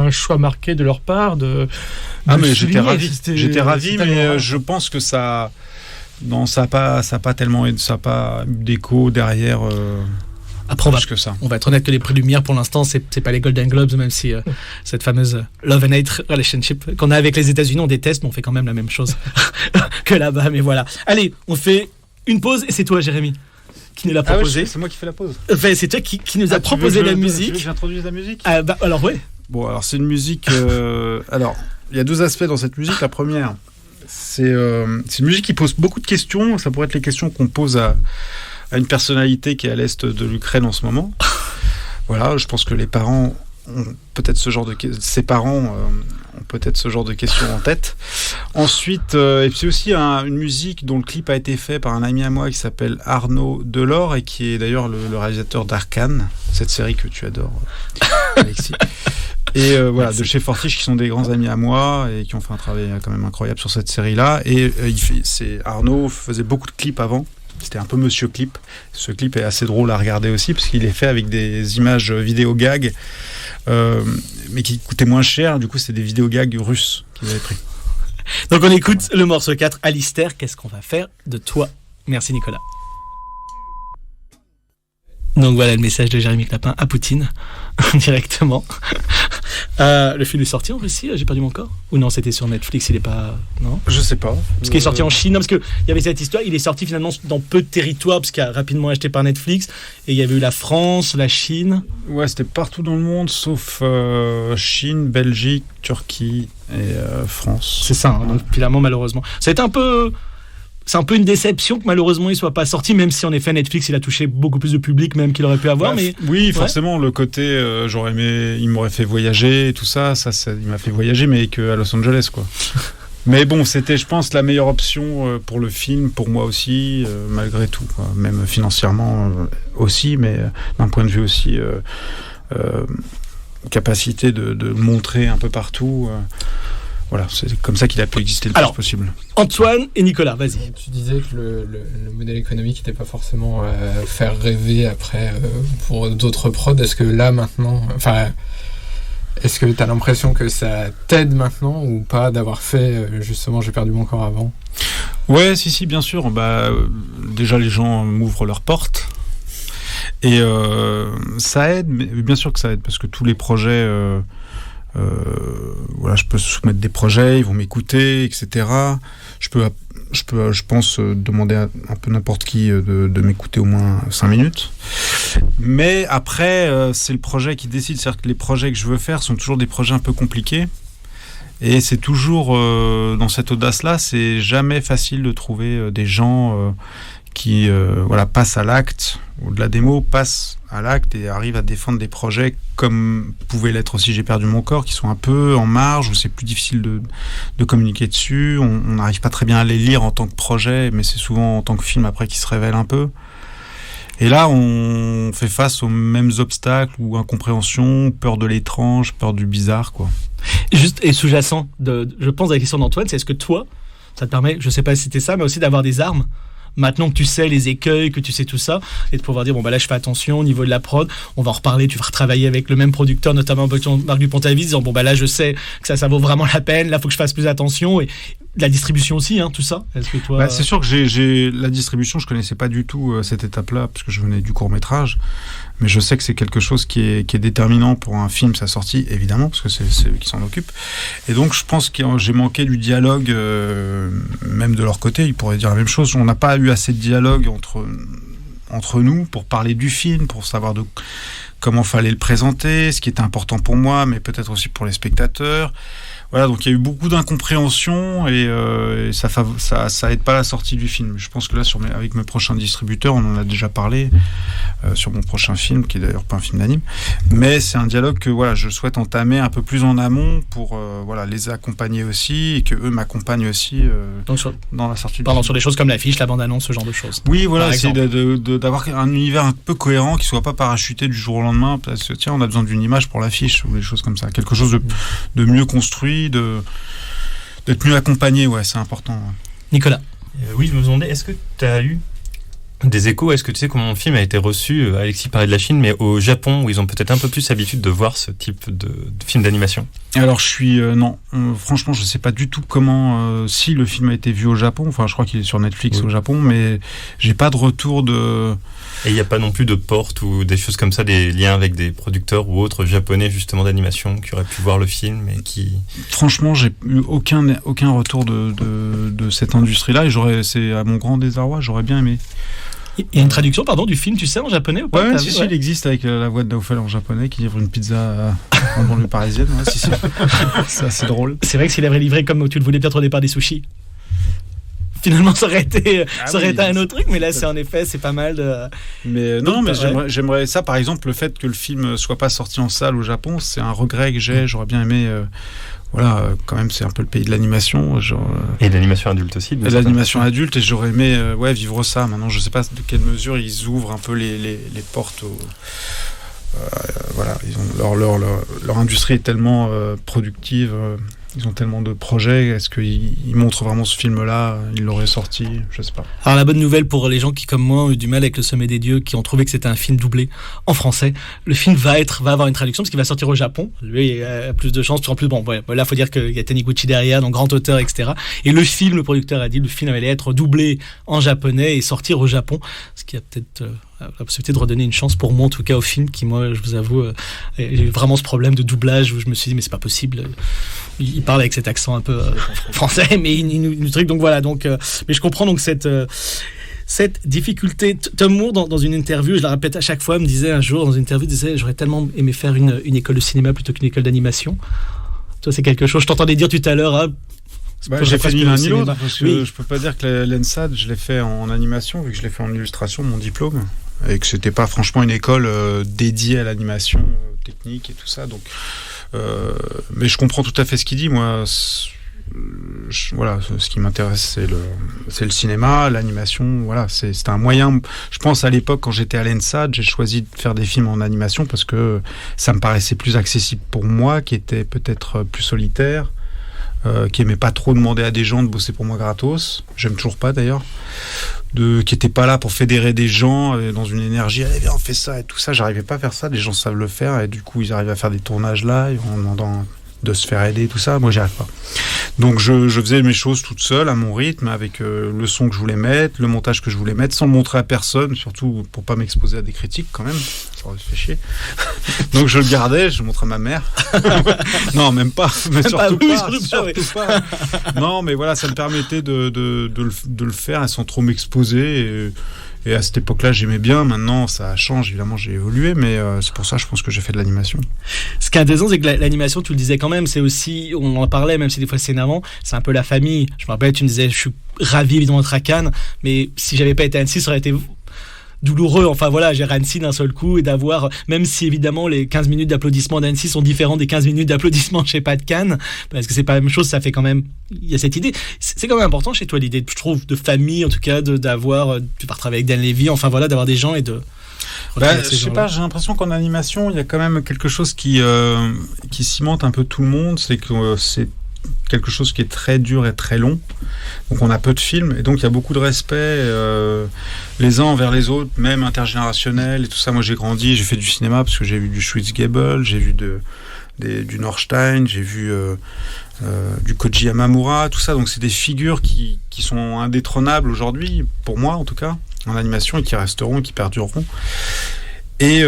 choix marqué de leur part. Mais j'étais ravi, mais je pense que ça Non, ça a pas tellement, ça a pas eu d'écho derrière. Après, plus que ça. On va être honnête que les prix Lumière, pour l'instant, c'est pas les Golden Globes, même si cette fameuse love and hate relationship qu'on a avec les États-Unis, on déteste, mais on fait quand même la même chose que là-bas. Mais voilà. Allez, on fait une pause et c'est toi, Jérémy, qui nous l'a proposé. C'est moi qui fais la pause. Enfin, c'est toi qui nous a proposé la musique. Tu veux que j'introduise la musique? Alors, ouais. Bon, alors c'est une musique. Alors, il y a deux aspects dans cette musique. La première, c'est une musique qui pose beaucoup de questions. Ça pourrait être les questions qu'on pose à une personnalité qui est à l'est de l'Ukraine en ce moment. Voilà, je pense que les parents ont peut-être ce genre de ses parents ont peut-être ce genre de questions en tête. Ensuite, et puis aussi une musique dont le clip a été fait par un ami à moi qui s'appelle Arnaud Delors et qui est d'ailleurs le réalisateur d'Arcane, cette série que tu adores, Alexis. Et voilà, de chez Fortiche, qui sont des grands amis à moi et qui ont fait un travail quand même incroyable sur cette série-là. Et Arnaud faisait beaucoup de clips avant. C'était un peu Monsieur Clip. Ce clip est assez drôle à regarder aussi parce qu'il est fait avec des images vidéo gags, mais qui coûtaient moins cher. Du coup, c'est des vidéo gags russes qu'ils avaient pris. Donc on écoute le morceau 4, Alistair, qu'est-ce qu'on va faire de toi? Merci Nicolas. Donc voilà le message de Jérémy Clapin à Poutine, directement. Le film est sorti en Russie, j'ai perdu mon corps? Ou non, c'était sur Netflix, il est pas... Non, je sais pas. Parce qu'il est sorti en Chine, non, parce qu'il y avait cette histoire, il est sorti finalement dans peu de territoires, parce qu'il a rapidement acheté par Netflix, et il y avait eu la France, la Chine... Ouais, c'était partout dans le monde, sauf Chine, Belgique, Turquie et France. C'est ça, hein, donc finalement, malheureusement. Ça a été un peu... C'est un peu une déception que malheureusement il soit pas sorti, même si en effet Netflix il a touché beaucoup plus de public même qu'il aurait pu avoir. Ouais, mais oui, forcément le côté j'aurais aimé, il m'aurait fait voyager et tout ça, il m'a fait voyager mais que à Los Angeles quoi. Mais bon, c'était je pense la meilleure option pour le film, pour moi aussi, malgré tout, quoi. Même financièrement aussi, mais d'un point de vue aussi capacité de montrer un peu partout. Voilà, c'est comme ça qu'il a pu exister le plus possible. Antoine et Nicolas, vas-y. Tu disais que le modèle économique n'était pas forcément faire rêver après pour d'autres prods. Est-ce que là, maintenant... est-ce que tu as l'impression que ça t'aide maintenant ou pas d'avoir fait, justement, J'ai perdu mon corps avant? Ouais, si, bien sûr. Déjà, les gens m'ouvrent leurs portes. Et ça aide, mais bien sûr que ça aide, parce que tous les projets... voilà, je peux soumettre des projets, ils vont m'écouter, etc. Je pense demander à un peu n'importe qui de m'écouter au moins 5 minutes. Mais après, c'est le projet qui décide. C'est-à-dire que les projets que je veux faire sont toujours des projets un peu compliqués. Et c'est toujours, dans cette audace-là, c'est jamais facile de trouver des gens qui passent à l'acte, ou de la démo, passent à l'acte et arrivent à défendre des projets comme pouvait l'être aussi J'ai perdu mon corps, qui sont un peu en marge, où c'est plus difficile de communiquer dessus, on n'arrive pas très bien à les lire en tant que projet, mais c'est souvent en tant que film après qui se révèle un peu. Et là, on fait face aux mêmes obstacles, ou incompréhension, peur de l'étrange, peur du bizarre, quoi. Juste, et sous-jacent, je pense à la question d'Antoine, c'est est-ce que toi, ça te permet, je sais pas si c'était ça, mais aussi d'avoir des armes maintenant que tu sais les écueils, que tu sais tout ça, et de pouvoir dire là je fais attention au niveau de la prod, on va en reparler, tu vas retravailler avec le même producteur, notamment Marc Dupont-Avis, disant là je sais que ça vaut vraiment la peine, là faut que je fasse plus attention, et la distribution aussi, tout ça. Est-ce que toi... c'est sûr que j'ai la distribution, je connaissais pas du tout cette étape-là, parce que je venais du court-métrage, mais je sais que c'est quelque chose qui est déterminant pour un film, sa sortie, évidemment, parce que c'est eux qui s'en occupent. Et donc je pense que j'ai manqué du dialogue, même de leur côté, ils pourraient dire la même chose. On n'a pas eu assez de dialogue entre nous pour parler du film, pour savoir comment fallait le présenter, ce qui était important pour moi, mais peut-être aussi pour les spectateurs. Voilà, donc il y a eu beaucoup d'incompréhension et ça aide pas la sortie du film. Je pense que là, avec mes prochains distributeurs, on en a déjà parlé sur mon prochain film, qui est d'ailleurs pas un film d'anime, mais c'est un dialogue que je souhaite entamer un peu plus en amont pour les accompagner aussi et que eux m'accompagnent aussi dans la sortie du film. Sur des choses comme l'affiche, la bande-annonce, ce genre de choses. Oui, voilà, c'est d'avoir un univers un peu cohérent qui soit pas parachuté du jour au lendemain, parce que tiens, on a besoin d'une image pour l'affiche ou des choses comme ça, quelque chose de mieux construit, d'être mieux accompagné, c'est important. Nicolas. Oui, je me demandais, est-ce que tu as eu des échos. Est-ce que tu sais comment mon film a été reçu? Alexis parlait de la Chine, mais au Japon, où ils ont peut-être un peu plus l'habitude de voir ce type de film d'animation. Alors non, franchement je sais pas du tout comment, si le film a été vu au Japon, enfin je crois qu'il est sur Netflix au Japon, mais j'ai pas de retour de... Et il n'y a pas non plus de portes ou des choses comme ça, des liens avec des producteurs ou autres japonais justement d'animation qui auraient pu voir le film et qui... Franchement, j'ai eu aucun retour de cette industrie-là, et c'est à mon grand désarroi, j'aurais bien aimé. Il y a une traduction, du film, tu sais, en japonais ou pas? Ouais, si, il existe avec la voix de Naofel en japonais qui livre une pizza en banlieue parisienne. Ouais, si. C'est assez drôle. C'est vrai que s'il avait livré comme tu le voulais peut-être au départ des sushis, finalement ça aurait été un autre truc, mais là c'est en effet, c'est pas mal de... Mais non, mais j'aimerais ça, par exemple, le fait que le film soit pas sorti en salle au Japon, c'est un regret que j'aurais bien aimé... quand même, c'est un peu le pays de l'animation. Et de l'animation adulte aussi. De l'animation adulte, et j'aurais aimé vivre ça. Maintenant, je sais pas de quelle mesure ils ouvrent un peu les portes aux... ils ont leur industrie est tellement productive, ils ont tellement de projets. Est-ce qu'ils montrent vraiment ce film-là? Ils l'auraient sorti? Je sais pas. Alors la bonne nouvelle pour les gens qui, comme moi, ont eu du mal avec Le Sommet des Dieux, qui ont trouvé que c'était un film doublé en français, le film va avoir une traduction parce qu'il va sortir au Japon. Lui, il a plus de chances. En plus, là, faut dire qu'il y a Taniguchi derrière, donc grand auteur, etc. Et le film, le producteur a dit, le film allait être doublé en japonais et sortir au Japon, ce qui a peut-être la possibilité de redonner une chance pour moi, en tout cas, au film qui, moi, je vous avoue, j'ai eu vraiment ce problème de doublage où je me suis dit, mais c'est pas possible. Il parle avec cet accent un peu français, mais il nous truc. Donc voilà. Mais je comprends donc cette difficulté. Tom Moore, dans une interview, je la répète à chaque fois, me disait un jour dans une interview, j'aurais tellement aimé faire une école de cinéma plutôt qu'une école d'animation. Toi, c'est quelque chose. Je t'entendais dire tout à l'heure. J'ai fait ni l'un ni l'autre, parce que je peux pas dire que l'ENSAD, je l'ai fait en animation, vu que je l'ai fait en illustration, mon diplôme, et que c'était pas franchement une école dédiée à l'animation technique et tout ça. Donc, mais je comprends tout à fait ce qu'il dit. Moi, ce qui m'intéresse, c'est le cinéma, l'animation. Voilà, c'est un moyen. Je pense à l'époque, quand j'étais à l'ENSAD, j'ai choisi de faire des films en animation parce que ça me paraissait plus accessible pour moi, qui était peut-être plus solitaire. Qui aimait pas trop demander à des gens de bosser pour moi gratos, j'aime toujours pas d'ailleurs, qui était pas là pour fédérer des gens dans une énergie, allez viens on fait ça et tout ça, j'arrivais pas à faire ça, les gens savent le faire et du coup ils arrivent à faire des tournages là en demandant de se faire aider, tout ça, moi j'y arrive pas. Donc je faisais mes choses toute seule, à mon rythme, avec le son que je voulais mettre, le montage que je voulais mettre, sans le montrer à personne, surtout pour pas m'exposer à des critiques quand même, ça aurait fait chier. Donc je le gardais, je le montrais à ma mère. Non, même pas, mais surtout pas. Non, mais voilà, ça me permettait de le faire sans trop m'exposer. Et à cette époque-là, j'aimais bien. Maintenant, ça change. Évidemment, j'ai évolué, mais c'est pour ça, je pense que j'ai fait de l'animation. Ce qui est intéressant, c'est que l'animation, tu le disais quand même, c'est aussi, on en parlait, même si des fois c'est énervant, c'est un peu la famille. Je me rappelle, tu me disais, je suis ravi évidemment d'être à Cannes, mais si j'avais pas été à Annecy, ça aurait été douloureux. Enfin voilà, j'ai Annecy d'un seul coup et d'avoir, même si évidemment les 15 minutes d'applaudissements d'Annecy sont différents des 15 minutes d'applaudissements chez pas de Cannes, parce que c'est pas la même chose, ça fait quand même, il y a cette idée. C'est quand même important chez toi l'idée, je trouve, de famille, en tout cas, d'avoir, tu pars travailler avec Dan Levy, enfin voilà, d'avoir des gens et de... je sais pas, j'ai l'impression qu'en animation, il y a quand même quelque chose qui cimente un peu tout le monde, c'est que c'est quelque chose qui est très dur et très long, donc on a peu de films et donc il y a beaucoup de respect les uns envers les autres, même intergénérationnel et tout ça. Moi j'ai grandi, j'ai fait du cinéma parce que j'ai vu du Schwitzgebel, j'ai vu du Norstein, j'ai vu du Koji Yamamura, tout ça, donc c'est des figures qui sont indétrônables aujourd'hui, pour moi en tout cas, en animation, et qui resteront, qui perdureront. Et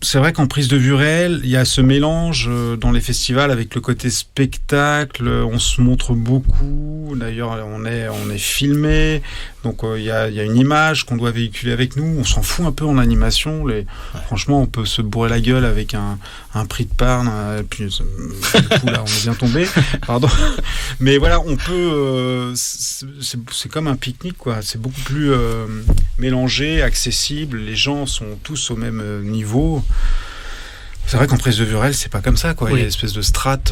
c'est vrai qu'en prise de vue réelle, il y a ce mélange dans les festivals avec le côté spectacle, on se montre beaucoup, d'ailleurs on est filmé, donc il y a une image qu'on doit véhiculer avec nous, on s'en fout un peu en animation, franchement on peut se bourrer la gueule avec un prix de Parne, et puis du coup là on est bien tombé, pardon, mais voilà, on peut, c'est comme un pique-nique quoi, c'est beaucoup plus mélangé, accessible, les gens sont tous au même niveau. C'est vrai qu'en prise de vue réelle, c'est pas comme ça, quoi. Oui. Il y a des espèces de strates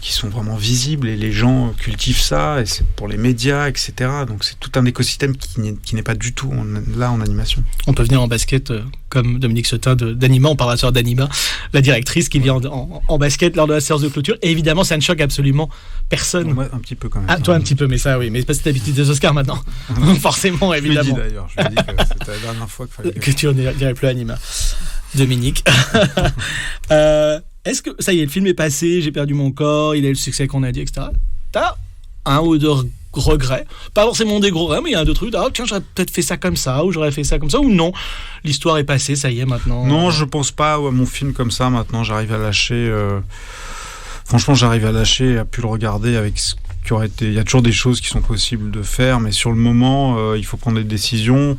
qui sont vraiment visibles et les gens cultivent ça et c'est pour les médias, etc. Donc c'est tout un écosystème qui n'est pas du tout là en animation. On peut venir en basket comme Dominique Setin d'Anima, on parlera sur d'Anima, la directrice qui vient en basket lors de la séance de clôture. Et évidemment, ça ne choque absolument personne. Moi, un petit peu quand même. Ah, toi un petit peu, mais ça oui, mais c'est parce que t'as l'habitude des Oscars maintenant. Forcément, évidemment. Je l'ai dit d'ailleurs, je lui ai dit que c'était la dernière fois qu'il fallait... Que tu n'irais plus à Anima. Dominique. Est-ce que, ça y est, le film est passé, j'ai perdu mon corps, il a eu le succès qu'on a dit, etc. T'as un ou deux regrets, pas forcément des gros regrets, mais il y a un deux trucs, tiens, j'aurais peut-être fait ça comme ça, ou j'aurais fait ça comme ça, ou non, l'histoire est passée, ça y est, maintenant. Non, je pense pas à mon film comme ça, maintenant, j'arrive à lâcher... Franchement, j'arrive à lâcher, à plus le regarder avec ce qui aurait été... Il y a toujours des choses qui sont possibles de faire, mais sur le moment, il faut prendre des décisions.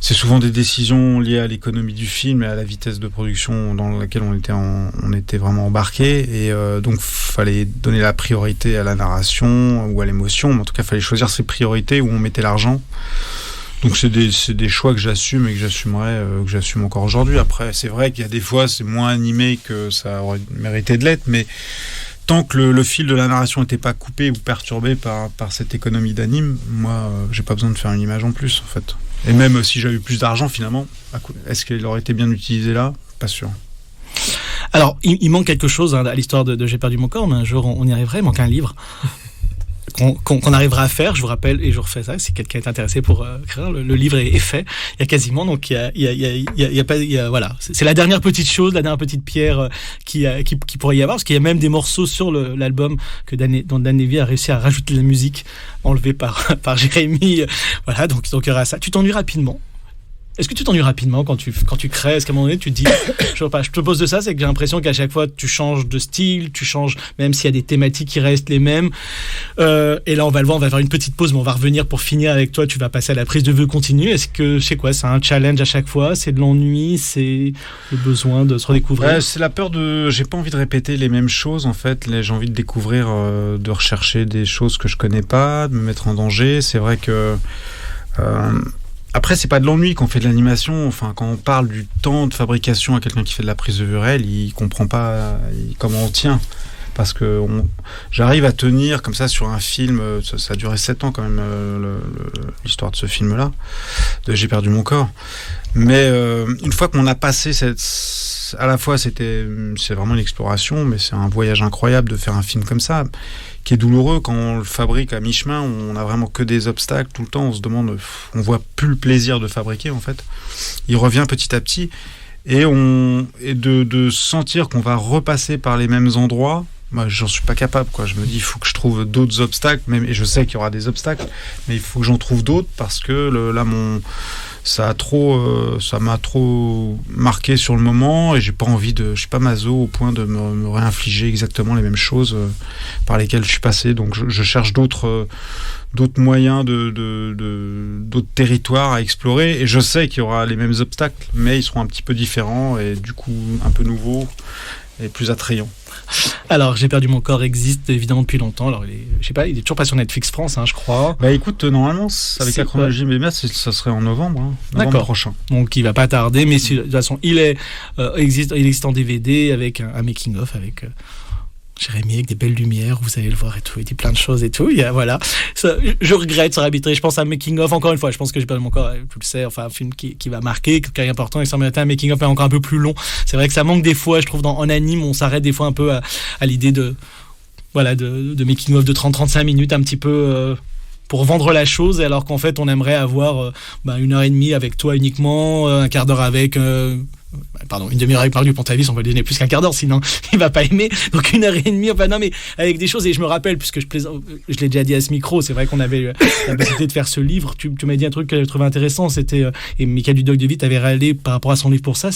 C'est souvent des décisions liées à l'économie du film et à la vitesse de production dans laquelle on était vraiment embarqué. Et donc, fallait donner la priorité à la narration ou à l'émotion. Mais en tout cas, fallait choisir ses priorités où on mettait l'argent. Donc, c'est des choix que j'assume et que j'assume encore aujourd'hui. Après, c'est vrai qu'il y a des fois, c'est moins animé que ça aurait mérité de l'être, mais tant que le fil de la narration n'était pas coupé ou perturbé par cette économie d'anime, moi, j'ai pas besoin de faire une image en plus, en fait. Et même si j'avais eu plus d'argent, finalement, est-ce qu'il aurait été bien utilisé là ? Pas sûr. Alors, il manque quelque chose à l'histoire de J'ai perdu mon corps, mais un jour on y arriverait, il manque un livre qu'on arrivera à faire, je vous rappelle, et je refais ça, si quelqu'un est intéressé pour écrire, le livre est fait, il y a quasiment, donc voilà, c'est la dernière petite chose, la dernière petite pierre qui pourrait y avoir, parce qu'il y a même des morceaux sur l'album dont Dan Levy a réussi à rajouter de la musique enlevée par Jérémy, voilà, donc il y aura ça. Tu t'ennuies rapidement? Est-ce que tu t'ennuies rapidement quand tu crées? Est-ce qu'à un moment donné, tu te dis, je te pose de ça, c'est que j'ai l'impression qu'à chaque fois, tu changes de style, tu changes, même s'il y a des thématiques qui restent les mêmes. Et là, on va le voir, on va faire une petite pause, mais on va revenir pour finir avec toi. Tu vas passer à la prise de vue continue. Est-ce que, je sais quoi, c'est un challenge à chaque fois? C'est de l'ennui? C'est le besoin de se redécouvrir? C'est la peur j'ai pas envie de répéter les mêmes choses, en fait. Là, j'ai envie de découvrir, de rechercher des choses que je connais pas, de me mettre en danger. C'est vrai que, après, c'est pas de l'ennui quand on fait de l'animation. Enfin, quand on parle du temps de fabrication à quelqu'un qui fait de la prise de vue réelle, il comprend pas comment on tient. Parce que j'arrive à tenir comme ça sur un film. Ça a duré 7 ans quand même, l'histoire de ce film-là. J'ai perdu mon corps. Mais une fois qu'on a passé à la fois, c'est vraiment une exploration, mais c'est un voyage incroyable de faire un film comme ça, qui est douloureux quand on le fabrique à mi-chemin. On a vraiment que des obstacles tout le temps. On se demande, on voit plus le plaisir de fabriquer en fait. Il revient petit à petit et de sentir qu'on va repasser par les mêmes endroits. Moi, j'en suis pas capable, quoi. Je me dis, il faut que je trouve d'autres obstacles, et je sais qu'il y aura des obstacles, mais il faut que j'en trouve d'autres parce que ça m'a trop marqué sur le moment et j'ai pas envie je suis pas maso au point de me réinfliger exactement les mêmes choses par lesquelles je suis passé. Donc je cherche d'autres moyens d'autres territoires à explorer et je sais qu'il y aura les mêmes obstacles, mais ils seront un petit peu différents et du coup un peu nouveaux et plus attrayants. Alors, J'ai perdu mon corps existe évidemment depuis longtemps. Alors, il est toujours pas sur Netflix France, je crois. Bah écoute, normalement, avec la chronologie BMS, ça serait en novembre prochain. Donc, il va pas tarder, mais de toute façon, il existe en DVD avec un making-of avec Jérémy avec des belles lumières, vous allez le voir et tout, il dit plein de choses et tout. Voilà. Je regrette, ça arbitré. Je pense à un making-of, encore une fois, je pense que J'ai perdu mon corps, tu le sais, enfin, un film qui va marquer, qui est important, et ça m'a été un making-of, mais encore un peu plus long. C'est vrai que ça manque des fois, je trouve, en anime, on s'arrête des fois un peu à l'idée de making-of de 30-35 minutes, un petit peu, pour vendre la chose, alors qu'en fait, on aimerait avoir 1h30 avec toi uniquement, un quart d'heure avec... une demi-heure avec Marc Pontavis, on va lui donner plus qu'un quart d'heure, sinon il va pas aimer. Donc 1h30, enfin non, mais avec des choses, et je me rappelle, puisque je l'ai déjà dit à ce micro, c'est vrai qu'on avait la possibilité de faire ce livre. Tu m'as dit un truc que j'avais trouvé intéressant, c'était, et Michael Dudok-Deville t'avait râlé par rapport à son livre pour ça,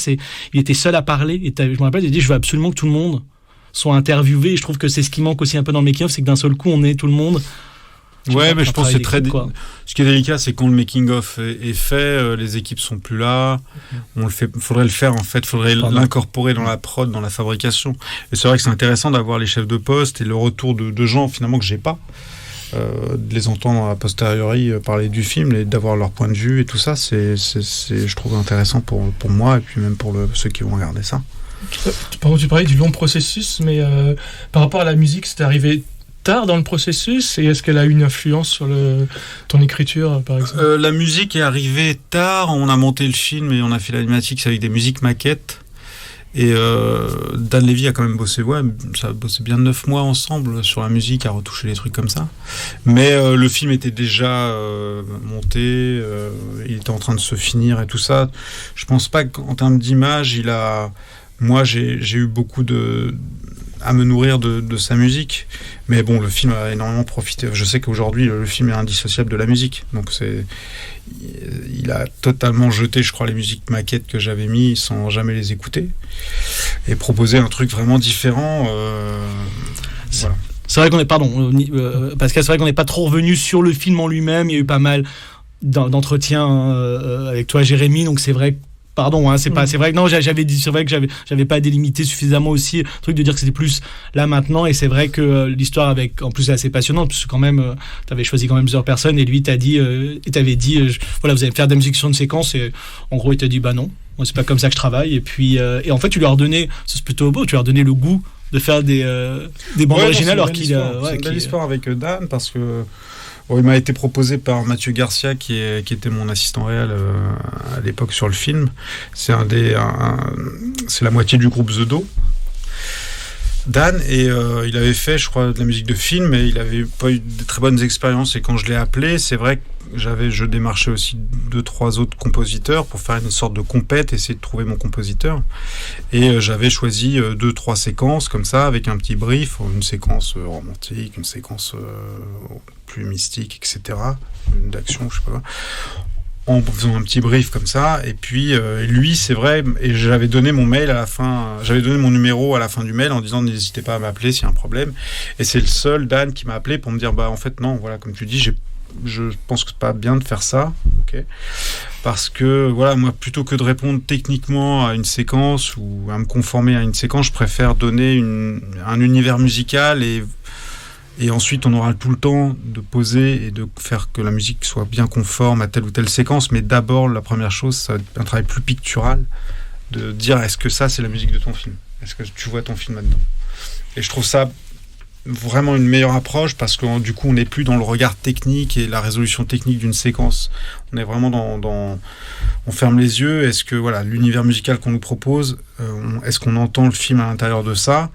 il était seul à parler, et je me rappelle, il a dit, je veux absolument que tout le monde soit interviewé, et je trouve que c'est ce qui manque aussi un peu dans le making-of, c'est que d'un seul coup, on est tout le monde. Ouais, mais je pense que c'est très... Ce qui est délicat, c'est quand le making-of est fait, les équipes sont plus là, faudrait le faire, en fait, faudrait l'incorporer dans la prod, dans la fabrication. Et c'est vrai que c'est intéressant d'avoir les chefs de poste et le retour de gens, finalement, que j'ai pas. De les entendre a posteriori parler du film et d'avoir leur point de vue et tout ça, c'est je trouve intéressant pour moi et puis même pour ceux qui vont regarder ça. Par contre, tu parlais du long processus, mais par rapport à la musique, c'est arrivé tard dans le processus, et est-ce qu'elle a eu une influence sur ton écriture, par exemple? La musique est arrivée tard, on a monté le film et on a fait l'animatique avec des musiques maquettes. Et Dan Levy a quand même bossé, ça a bossé bien 9 mois ensemble sur la musique, à retoucher les trucs comme ça. Mais le film était déjà monté, il était en train de se finir et tout ça. Je pense pas qu'en termes d'image, moi j'ai eu beaucoup à me nourrir de sa musique. Mais bon, le film a énormément profité. Je sais qu'aujourd'hui, le film est indissociable de la musique. Donc il a totalement jeté, je crois, les musiques maquettes que j'avais mis sans jamais les écouter. Et proposé un truc vraiment différent. Voilà. C'est vrai qu'on est, Pascal, c'est vrai qu'on n'est pas trop revenu sur le film en lui-même. Il y a eu pas mal d'entretiens avec toi, Jérémy. Donc c'est vrai que c'est vrai que non, c'est vrai que j'avais pas délimité suffisamment aussi le truc de dire que c'était plus là maintenant, et c'est vrai que l'histoire en plus c'est assez passionnante, parce que quand même t'avais choisi quand même plusieurs personnes, et lui t'avais dit voilà, vous allez faire de la musique sur une séquence, et en gros il t'a dit bah non, moi c'est pas comme ça que je travaille, et puis et en fait tu lui as redonné, c'est plutôt beau, tu lui as redonné le goût de faire des bandes originales, alors qu'il c'est une belle histoire avec Dan, parce que il m'a été proposé par Mathieu Garcia, qui était mon assistant réel à l'époque sur le film. C'est la moitié du groupe The Do, Dan, et il avait fait, je crois, de la musique de film, mais il avait pas eu de très bonnes expériences. Et quand je l'ai appelé, c'est vrai que je démarchais aussi 2-3 autres compositeurs pour faire une sorte de compète, essayer de trouver mon compositeur. Et j'avais choisi 2-3 séquences comme ça, avec un petit brief, une séquence romantique, une séquence plus mystique, etc., d'action, je sais pas, en faisant un petit brief comme ça. Et puis lui, c'est vrai, et j'avais donné mon mail à la fin, j'avais donné mon numéro à la fin du mail en disant n'hésitez pas à m'appeler s'il y a un problème. Et c'est le seul, Dan, qui m'a appelé pour me dire en fait non, voilà, comme tu dis, je pense que c'est pas bien de faire ça, ok, parce que voilà, moi, plutôt que de répondre techniquement à une séquence ou à me conformer à une séquence, je préfère donner un univers musical, et ensuite on aura tout le temps de poser et de faire que la musique soit bien conforme à telle ou telle séquence. Mais d'abord, la première chose, ça va être un travail plus pictural, de dire est-ce que ça c'est la musique de ton film, est-ce que tu vois ton film là-dedans. Et je trouve ça vraiment une meilleure approche, parce que du coup on n'est plus dans le regard technique et la résolution technique d'une séquence, on est vraiment on ferme les yeux. Est-ce que voilà, l'univers musical qu'on nous propose, est-ce qu'on entend le film à l'intérieur de ça,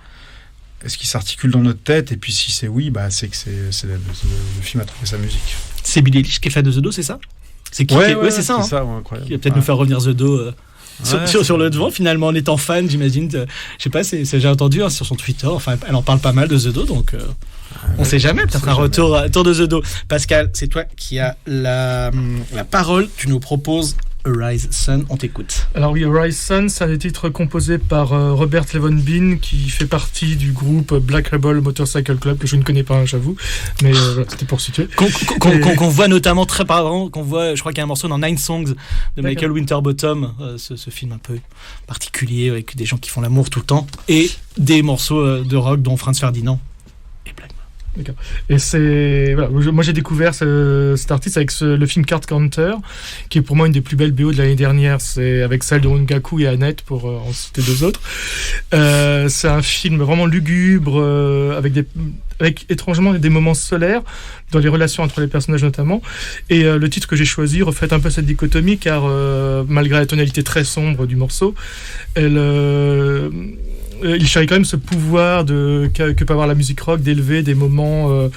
est-ce qu'il s'articule dans notre tête, et puis si c'est oui, c'est que le film a trouvé sa musique. C'est Billy Eilish qui est fan de The Do, c'est ça? C'est qui c'est ça, c'est ça, incroyable. Qui va peut-être nous faire revenir The Do sur le devant, finalement, en étant fan, j'imagine. Je sais pas, j'ai entendu sur son Twitter, enfin, elle en parle pas mal de The Do, donc on sait jamais, peut-être un retour de The Do. Pascal, c'est toi qui as la parole, tu nous proposes Arise Sun, on t'écoute. Alors oui, Arise Sun, c'est un des titres composés par Robert Levon Bean, qui fait partie du groupe Black Rebel Motorcycle Club, que je ne connais pas, j'avoue, mais c'était pour situer. Qu'on voit notamment très qu'on voit, je crois qu'il y a un morceau dans Nine Songs de Michael Winterbottom, ce film un peu particulier avec des gens qui font l'amour tout le temps, et des morceaux de rock dont Franz Ferdinand et Black. D'accord. Et c'est moi j'ai découvert cet artiste avec le film Card Counter, qui est pour moi une des plus belles BO de l'année dernière. C'est avec celle de Ongaku et Annette, pour en citer deux autres. C'est un film vraiment lugubre, avec étrangement des moments solaires dans les relations entre les personnages notamment. Et le titre que j'ai choisi reflète un peu cette dichotomie, car malgré la tonalité très sombre du morceau, il chérit quand même ce pouvoir que peut avoir la musique rock d'élever des moments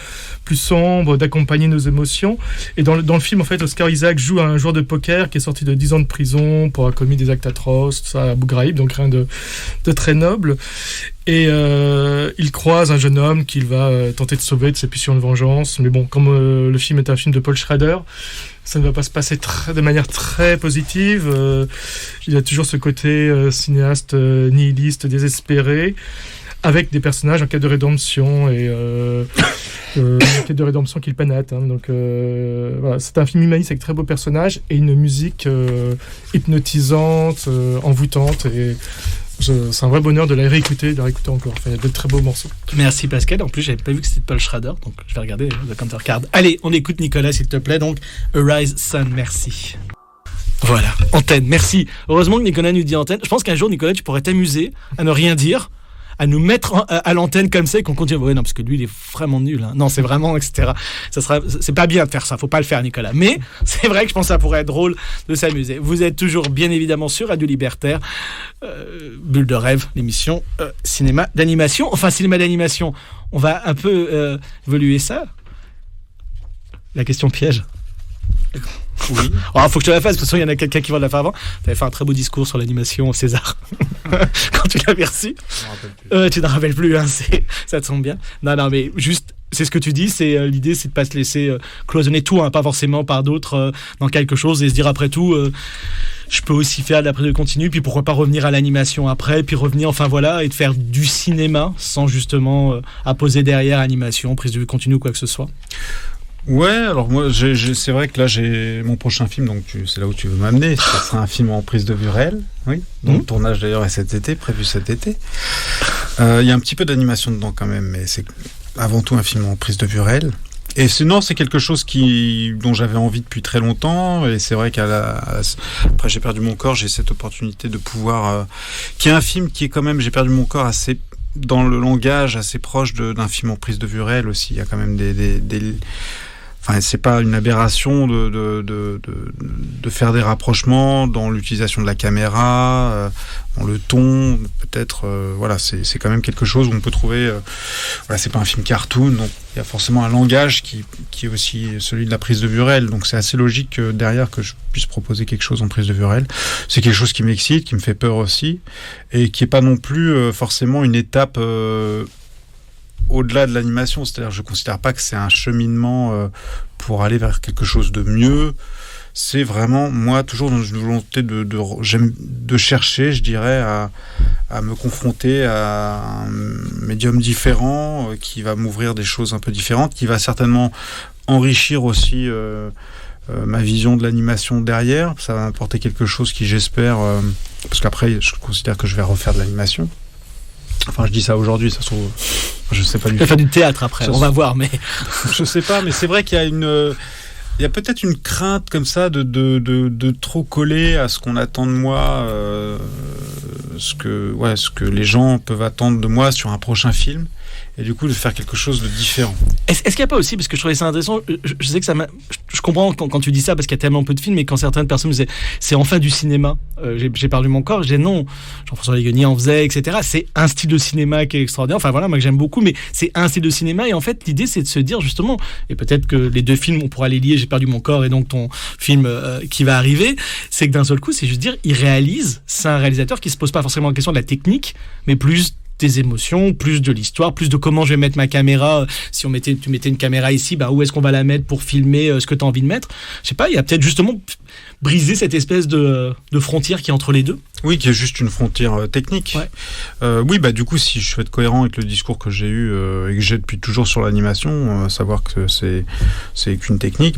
plus sombres, d'accompagner nos émotions. Et dans le film, en fait, Oscar Isaac joue un joueur de poker qui est sorti de 10 ans de prison pour avoir commis des actes atroces, ça, à Abu Ghraib, donc rien de très noble. Et il croise un jeune homme qu'il va tenter de sauver de ses pulsions de vengeance. Mais bon, comme le film est un film de Paul Schrader, ça ne va pas se passer de manière très positive. Il y a toujours ce côté cinéaste nihiliste, désespéré, avec des personnages en quête de rédemption et une quête de rédemption qu'il peine à atteindre. Donc voilà, c'est un film humaniste avec très beaux personnages et une musique hypnotisante, envoûtante, et c'est un vrai bonheur de la réécouter encore. Enfin, il y a de très beaux morceaux. Merci Pascal. En plus, j'avais pas vu que c'était Paul Schrader, donc je vais regarder The Counter Card. Allez, on écoute Nicolas, s'il te plaît. Donc, Arise Sun, merci. Voilà, antenne, merci. Heureusement que Nicolas nous dit antenne. Je pense qu'un jour, Nicolas, tu pourrais t'amuser à ne rien dire, à nous mettre à l'antenne comme ça et qu'on continue. Ouais, non, parce que lui, il est vraiment nul. Hein. Non, c'est vraiment, etc. C'est pas bien de faire ça, faut pas le faire, Nicolas. Mais c'est vrai que je pense que ça pourrait être drôle de s'amuser. Vous êtes toujours, bien évidemment, sur Radio Libertaire. Bulle de rêve, l'émission cinéma d'animation. Enfin, cinéma d'animation, on va un peu évoluer ça. La question piège. Oui. Oh, faut que je te la fasse, parce qu'il y en a quelqu'un qui va la faire avant. Tu avais fait un très beau discours sur l'animation au César. Quand tu l'avais reçu. Tu n'en rappelles plus, hein, ça te semble bien. Non, mais juste, c'est ce que tu dis, l'idée, c'est de pas se laisser cloisonner tout, hein, pas forcément par d'autres dans quelque chose, et se dire après tout, je peux aussi faire de la prise de continu, puis pourquoi pas revenir à l'animation après, puis revenir, enfin voilà, et de faire du cinéma sans justement apposer derrière animation, prise de vue continue ou quoi que ce soit. Ouais, alors moi, c'est vrai que là, j'ai mon prochain film, donc c'est là où tu veux m'amener. Ça sera un film en prise de vue réelle, oui. Dont le tournage d'ailleurs est prévu cet été. Il y a un petit peu d'animation dedans quand même, mais c'est avant tout un film en prise de vue réelle. Et sinon, c'est quelque chose dont j'avais envie depuis très longtemps. Et c'est vrai après J'ai perdu mon corps, j'ai cette opportunité de pouvoir, qui est un film qui est quand même, J'ai perdu mon corps assez dans le langage assez proche d'un film en prise de vue réelle aussi. Il y a quand même enfin, c'est pas une aberration de faire des rapprochements dans l'utilisation de la caméra, dans le ton, peut-être. Voilà, c'est quand même quelque chose où on peut trouver. Voilà, c'est pas un film cartoon, donc il y a forcément un langage qui est aussi celui de la prise de vue réelle. Donc c'est assez logique derrière que je puisse proposer quelque chose en prise de vue réelle. C'est quelque chose qui m'excite, qui me fait peur aussi, et qui est pas non plus forcément une étape. Au-delà de l'animation, c'est-à-dire je ne considère pas que c'est un cheminement pour aller vers quelque chose de mieux. C'est vraiment, moi, toujours dans une volonté de chercher, je dirais, à me confronter à un médium différent qui va m'ouvrir des choses un peu différentes, qui va certainement enrichir aussi ma vision de l'animation derrière. Ça va m'apporter quelque chose qui, j'espère, parce qu'après, je considère que je vais refaire de l'animation. Enfin, je dis ça aujourd'hui, ça se trouve, je sais pas du tout. Tu vas faire du théâtre après, on va voir, mais je sais pas, mais c'est vrai qu'il y a peut-être une crainte comme ça de trop coller à ce qu'on attend de moi, ce que les gens peuvent attendre de moi sur un prochain film. Et du coup, de faire quelque chose de différent. Est-ce qu'il n'y a pas aussi, parce que je trouvais ça intéressant, je sais que je comprends quand tu dis ça, parce qu'il y a tellement peu de films, mais quand certaines personnes me disaient, c'est enfin du cinéma, j'ai perdu mon corps, je disais non, Jean-François Léguigny en faisait, etc. C'est un style de cinéma qui est extraordinaire, enfin voilà, moi que j'aime beaucoup, mais c'est un style de cinéma, et en fait, l'idée, c'est de se dire justement, et peut-être que les deux films, on pourra les lier, J'ai perdu mon corps, et donc ton film qui va arriver, c'est que d'un seul coup, c'est juste dire, c'est un réalisateur qui se pose pas forcément la question de la technique, mais plus des émotions, plus de l'histoire, plus de comment je vais mettre ma caméra. Si tu mettais une caméra ici, où est-ce qu'on va la mettre pour filmer ce que tu as envie de mettre? Je sais pas, il y a peut-être justement briser cette espèce de frontière qui est entre les deux. Oui, qui est juste une frontière technique. Ouais. Oui, du coup, si je veux être cohérent avec le discours que j'ai eu et que j'ai depuis toujours sur l'animation, savoir que c'est qu'une technique,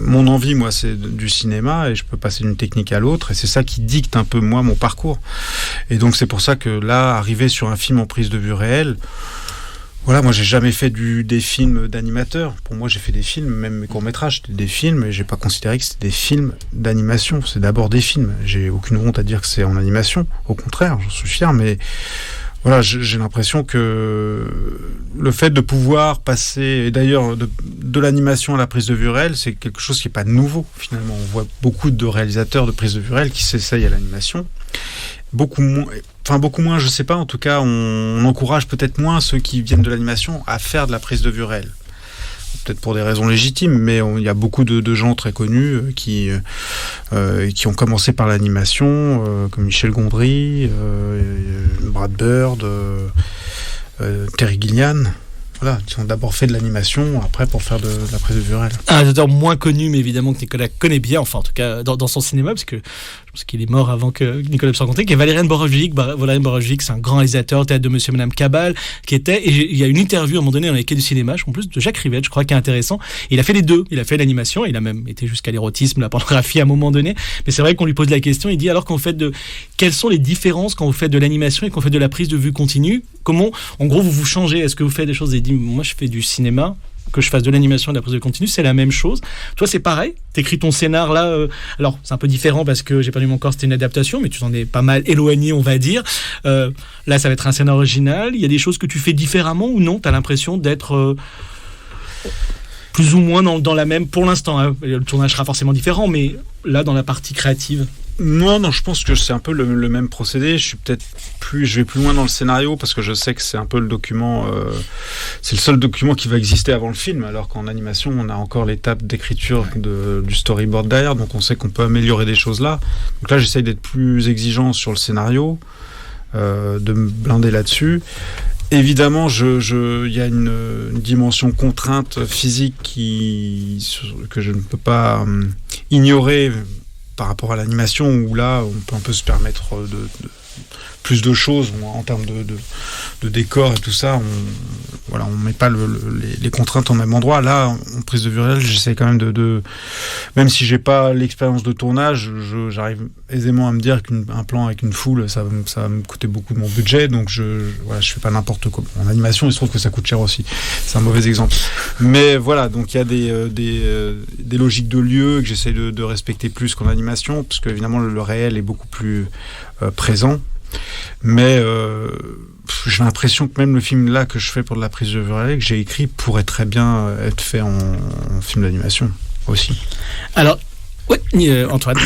mon envie, moi, c'est du cinéma et je peux passer d'une technique à l'autre et c'est ça qui dicte un peu, moi, mon parcours. Et donc, c'est pour ça que là, arriver sur un film en prise de vue réelle, voilà, moi j'ai jamais fait des films d'animateurs. Pour moi, j'ai fait des films, même mes courts-métrages, c'était des films, et j'ai pas considéré que c'était des films d'animation. C'est d'abord des films. J'ai aucune honte à dire que c'est en animation. Au contraire, j'en suis fier, mais voilà, j'ai l'impression que le fait de pouvoir passer, et d'ailleurs de l'animation à la prise de vue réelle, c'est quelque chose qui est pas nouveau finalement. On voit beaucoup de réalisateurs de prise de vue réelle qui s'essayent à l'animation. Beaucoup moins, je sais pas, en tout cas, on encourage peut-être moins ceux qui viennent de l'animation à faire de la prise de vue réelle. Peut-être pour des raisons légitimes, mais il y a beaucoup de gens très connus qui ont commencé par l'animation, comme Michel Gondry, Brad Bird, Terry Gilliam. Voilà, qui ont d'abord fait de l'animation, après pour faire de la prise de vue réelle. Un réalisateur moins connu, mais évidemment que Nicolas connaît bien, enfin en tout cas dans son cinéma, parce que je pense qu'il est mort avant que Nicolas puisse rencontrer, qui est Valérian Borowczyk. Valérian Borowczyk, c'est un grand réalisateur, théâtre de Monsieur et Madame Cabal, et il y a une interview à un moment donné dans les quais du cinéma, en plus de Jacques Rivette, je crois, qui est intéressant. Et il a fait les deux, il a fait l'animation, il a même été jusqu'à l'érotisme, la pornographie à un moment donné, mais c'est vrai qu'on lui pose la question, il dit alors quelles sont les différences quand vous faites de l'animation et quand vous faites de la prise de vue continue? Comment, en gros, vous changez? Est-ce que vous faites des choses et dit, moi je fais du cinéma, que je fasse de l'animation et de la prise de continu, c'est la même chose. Toi, c'est pareil. T'écris ton scénar là. Alors, c'est un peu différent parce que J'ai perdu mon corps, c'était une adaptation, mais tu t'en es pas mal éloigné, on va dire. Là, ça va être un scénar original. Il y a des choses que tu fais différemment ou non? T'as l'impression d'être plus ou moins dans la même pour l'instant. Hein. Le tournage sera forcément différent, mais là, dans la partie créative. Non, je pense que c'est un peu le même procédé. Je vais plus loin dans le scénario parce que je sais que c'est un peu le document, c'est le seul document qui va exister avant le film, alors qu'en animation, on a encore l'étape d'écriture du storyboard derrière, donc on sait qu'on peut améliorer des choses là. Donc là, j'essaye d'être plus exigeant sur le scénario, de me blinder là-dessus. Évidemment, il y a une dimension contrainte physique que je ne peux pas ignorer par rapport à l'animation, où là, on peut se permettre plus de choses en termes de décor et tout ça. On met pas les contraintes au même endroit. Là, en prise de vue réelle, j'essaie quand même même si j'ai pas l'expérience de tournage, j'arrive aisément à me dire qu'un plan avec une foule, ça va me coûter beaucoup de mon budget. Donc je fais pas n'importe quoi. En animation, il se trouve que ça coûte cher aussi. C'est un mauvais exemple. Mais voilà, donc il y a des logiques de lieu que j'essaie de respecter plus qu'en animation, parce que évidemment le réel est beaucoup plus présent. Mais j'ai l'impression que même le film là que je fais pour de la prise de vue réelle, que j'ai écrit, pourrait très bien être fait en film d'animation aussi. Alors, Antoine.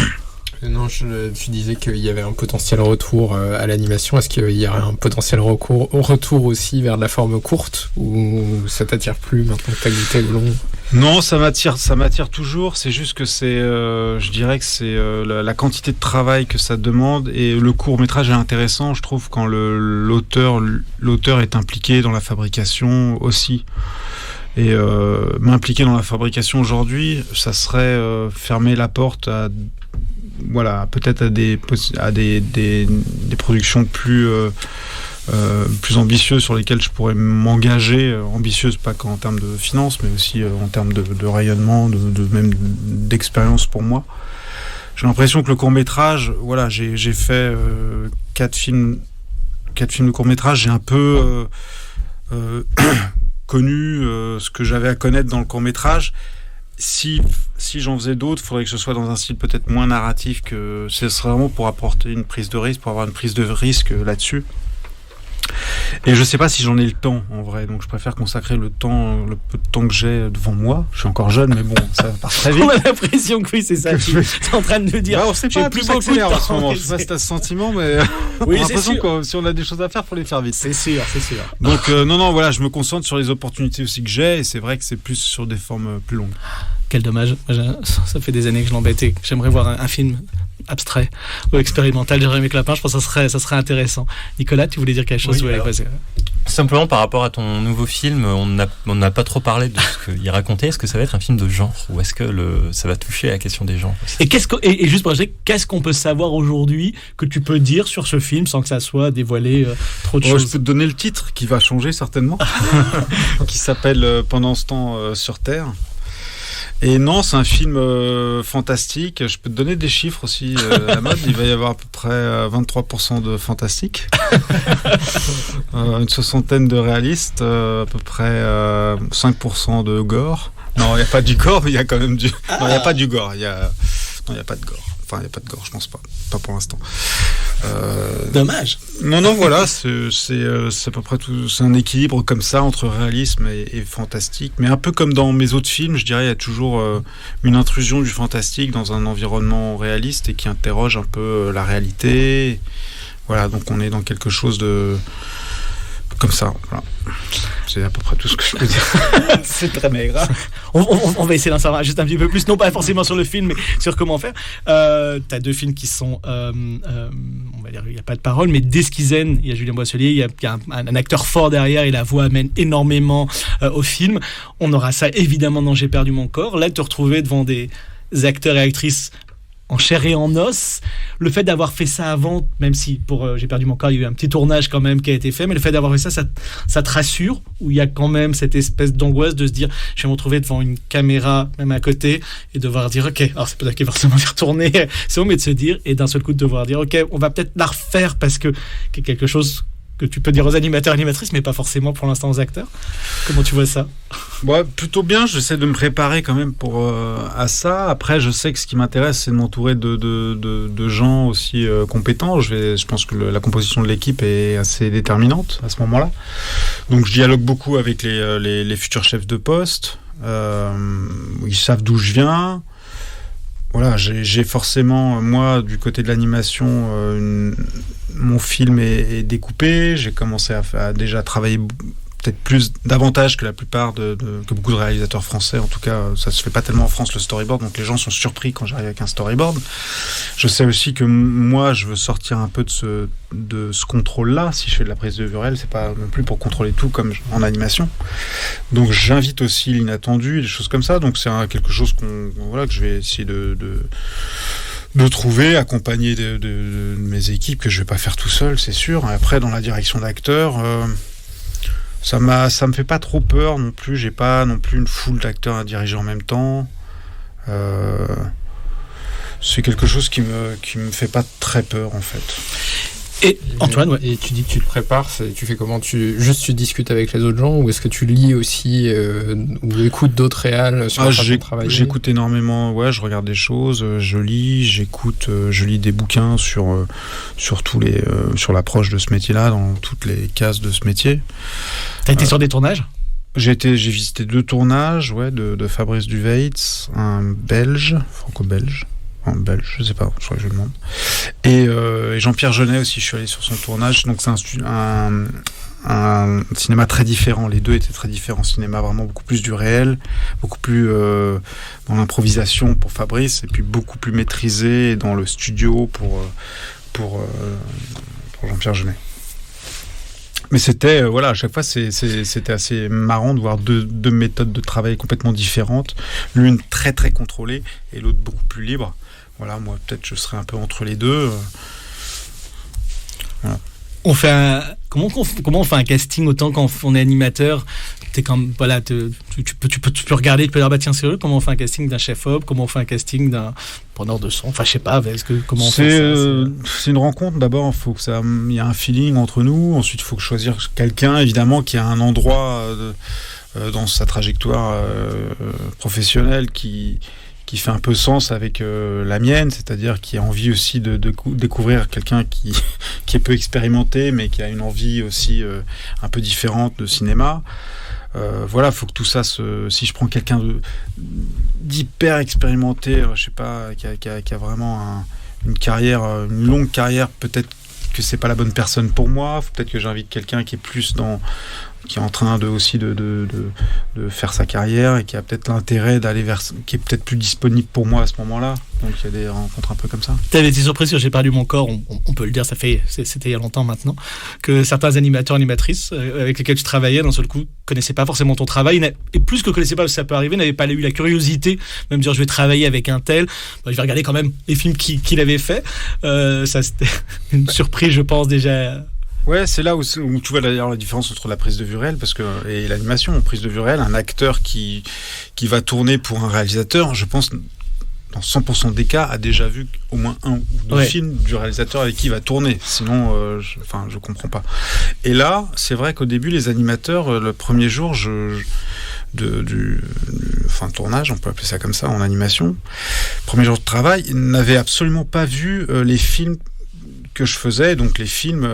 Non, tu disais qu'il y avait un potentiel retour à l'animation. Est-ce qu'il y aurait un potentiel retour aussi vers de la forme courte, ou ça t'attire plus maintenant que t'as goûté le long? Non, ça m'attire toujours. C'est juste que je dirais que c'est la quantité de travail que ça demande, et le court-métrage est intéressant, je trouve, quand l'auteur est impliqué dans la fabrication aussi. Et m'impliquer dans la fabrication aujourd'hui, ça serait fermer la porte à peut-être à des productions plus ambitieuses sur lesquelles je pourrais m'engager, ambitieuses pas qu'en termes de finances, mais aussi en termes de rayonnement, même d'expérience pour moi. J'ai l'impression que le court-métrage, j'ai fait 4 films de court-métrage, j'ai un peu connu ce que j'avais à connaître dans le court-métrage. Si j'en faisais d'autres, il faudrait que ce soit dans un style peut-être moins narratif, que ce serait vraiment pour apporter une prise de risque, pour avoir une prise de risque là-dessus. Et je sais pas si j'en ai le temps, en vrai, donc je préfère consacrer le peu de temps que j'ai devant moi. Je suis encore jeune, mais bon, ça part très vite. On a l'impression que oui, c'est ça. Tu es en train de nous dire. On sait pas, plus beaucoup de temps en ce moment. Je sais pas si t'as ce sentiment, mais oui, on a l'impression que si on a des choses à faire, faut les faire vite. C'est sûr. Donc non, voilà, je me concentre sur les opportunités aussi que j'ai, et c'est vrai que c'est plus sur des formes plus longues. Quel dommage. Ça fait des années que je l'embêtais. J'aimerais voir un film abstrait ou expérimental de Jérémy Clapin. Je pense que ça serait intéressant. Nicolas, tu voulais dire quelque chose? Oui, simplement par rapport à ton nouveau film, on n'a pas trop parlé de ce qu'il racontait. Est-ce que ça va être un film de genre, ou est-ce que ça va toucher à la question des genres aussi? Et juste pour ajouter, qu'est-ce qu'on peut savoir aujourd'hui que tu peux dire sur ce film sans que ça soit dévoilé trop de choses? Je peux te donner le titre qui va changer certainement, qui s'appelle Pendant ce temps sur Terre. Et non, c'est un film fantastique. Je peux te donner des chiffres aussi à la mode. Il va y avoir à peu près 23% de fantastique, une soixantaine de réalistes, à peu près 5% de gore. Non, il n'y a pas du gore, mais il y a quand même du... Non, il n'y a pas du gore. Il n'y a pas de gore. Enfin, il n'y a pas de gore, je pense pas. Pas pour l'instant. Dommage. Non, voilà, c'est à peu près tout. C'est un équilibre comme ça entre réalisme et fantastique. Mais un peu comme dans mes autres films, je dirais, il y a toujours une intrusion du fantastique dans un environnement réaliste et qui interroge un peu la réalité. Voilà, donc on est dans quelque chose de... comme ça, voilà. C'est à peu près tout ce que je peux dire. C'est très maigre. Hein. On va essayer d'en savoir juste un petit peu plus, non pas forcément sur le film, mais sur comment faire. T'as 2 films qui sont, on va dire, il n'y a pas de parole, mais d'Esquizen, il y a Julien Boisselier, il y a un acteur fort derrière, et la voix amène énormément au film. On aura ça évidemment dans J'ai perdu mon corps. Là, te retrouver devant des acteurs et actrices en chair et en os, le fait d'avoir fait ça avant, même si pour J'ai perdu mon corps, il y a eu un petit tournage quand même qui a été fait, mais le fait d'avoir fait ça te rassure, où il y a quand même cette espèce d'angoisse de se dire, je vais me retrouver devant une caméra, même à côté, et devoir dire, ok, alors c'est peut-être qu'il va forcément y retourner, c'est bon, mais de se dire, et d'un seul coup de devoir dire, ok, on va peut-être la refaire parce que c'est quelque chose que tu peux dire aux animateurs et animatrices, mais pas forcément pour l'instant aux acteurs. Comment tu vois ça ? Ouais, plutôt bien, j'essaie de me préparer quand même à ça. Après, je sais que ce qui m'intéresse, c'est de m'entourer de gens aussi compétents. Je pense que la composition de l'équipe est assez déterminante à ce moment-là. Donc je dialogue beaucoup avec les futurs chefs de poste. Ils savent d'où je viens. Voilà, j'ai forcément, moi, du côté de l'animation, mon film est découpé. J'ai commencé à déjà travailler peut-être davantage que la plupart que beaucoup de réalisateurs français. En tout cas, ça se fait pas tellement en France, le storyboard, donc les gens sont surpris quand j'arrive avec un storyboard. Je sais aussi que moi, je veux sortir un peu de ce contrôle-là. Si je fais de la prise de vue réelle, c'est pas non plus pour contrôler tout comme en animation. Donc j'invite aussi l'inattendu, des choses comme ça. Donc c'est quelque chose que je vais essayer de trouver, accompagné de mes équipes, que je vais pas faire tout seul, c'est sûr. Et après, dans la direction d'acteurs, ça me fait pas trop peur non plus. J'ai pas non plus une foule d'acteurs à diriger en même temps. C'est quelque chose qui me fait pas très peur en fait. Et Antoine, ouais. Et tu dis que tu te prépares, tu fais comment ? Tu discutes avec les autres gens, ou est-ce que tu lis aussi ou écoutes d'autres réals sur la façon de travailler ? J'écoute énormément, je regarde des choses, je lis, j'écoute, je lis des bouquins sur sur l'approche de ce métier-là, dans toutes les cases de ce métier. T'as été sur des tournages ? J'ai visité 2 tournages, de Fabrice Duveitz, un belge, franco-belge. En belge, je sais pas, je crois que je le demande. Et Jean-Pierre Jeunet aussi, je suis allé sur son tournage. Donc c'est un cinéma très différent. Les deux étaient très différents. Cinéma vraiment beaucoup plus du réel, beaucoup plus dans l'improvisation pour Fabrice, et puis beaucoup plus maîtrisé dans le studio pour Jean-Pierre Jeunet. Mais c'était, à chaque fois, c'était assez marrant de voir deux méthodes de travail complètement différentes. L'une très très contrôlée et l'autre beaucoup plus libre. Voilà, moi peut-être je serais un peu entre les deux. Voilà. Comment on fait un casting autant quand on est animateur ? Tu peux regarder, tu peux dire tiens, c'est eux. Comment on fait un casting d'un chef-op ? Comment on fait un casting d'un preneur de son ? Enfin, je sais pas. Comment on fait ça ? C'est une rencontre. D'abord, il faut que il y a un feeling entre nous. Ensuite, il faut choisir quelqu'un, évidemment, qui a un endroit dans sa trajectoire professionnelle qui fait un peu sens avec la mienne, c'est-à-dire qui a envie aussi de découvrir quelqu'un qui est peu expérimenté, mais qui a une envie aussi un peu différente de cinéma. Faut que tout ça si je prends quelqu'un d'hyper expérimenté, je sais pas, qui a vraiment une longue carrière, peut-être que c'est pas la bonne personne pour moi. Faut peut-être que j'invite quelqu'un qui est plus qui est en train de faire sa carrière et qui a peut-être l'intérêt qui est peut-être plus disponible pour moi à ce moment-là. Donc il y a des rencontres un peu comme ça. T'avais été surpris sur J'ai perdu mon corps, on peut le dire, c'était il y a longtemps maintenant, que certains animateurs, animatrices avec lesquels tu travaillais, d'un seul coup, connaissaient pas forcément ton travail, et plus que connaissaient pas, ça peut arriver, n'avaient pas eu la curiosité, même dire je vais travailler avec un tel, je vais regarder quand même les films qu'il avait fait. Ça c'était une surprise, je pense déjà. Ouais, c'est là où tu vois d'ailleurs la différence entre la prise de vue réelle et l'animation. En prise de vue réelle, un acteur qui va tourner pour un réalisateur, je pense, dans 100% des cas, a déjà vu au moins un ou deux films du réalisateur avec qui il va tourner. Sinon, je comprends pas. Et là, c'est vrai qu'au début, les animateurs, le premier jour, tournage, on peut appeler ça comme ça, en animation, premier jour de travail, ils n'avaient absolument pas vu les films que je faisais, donc les films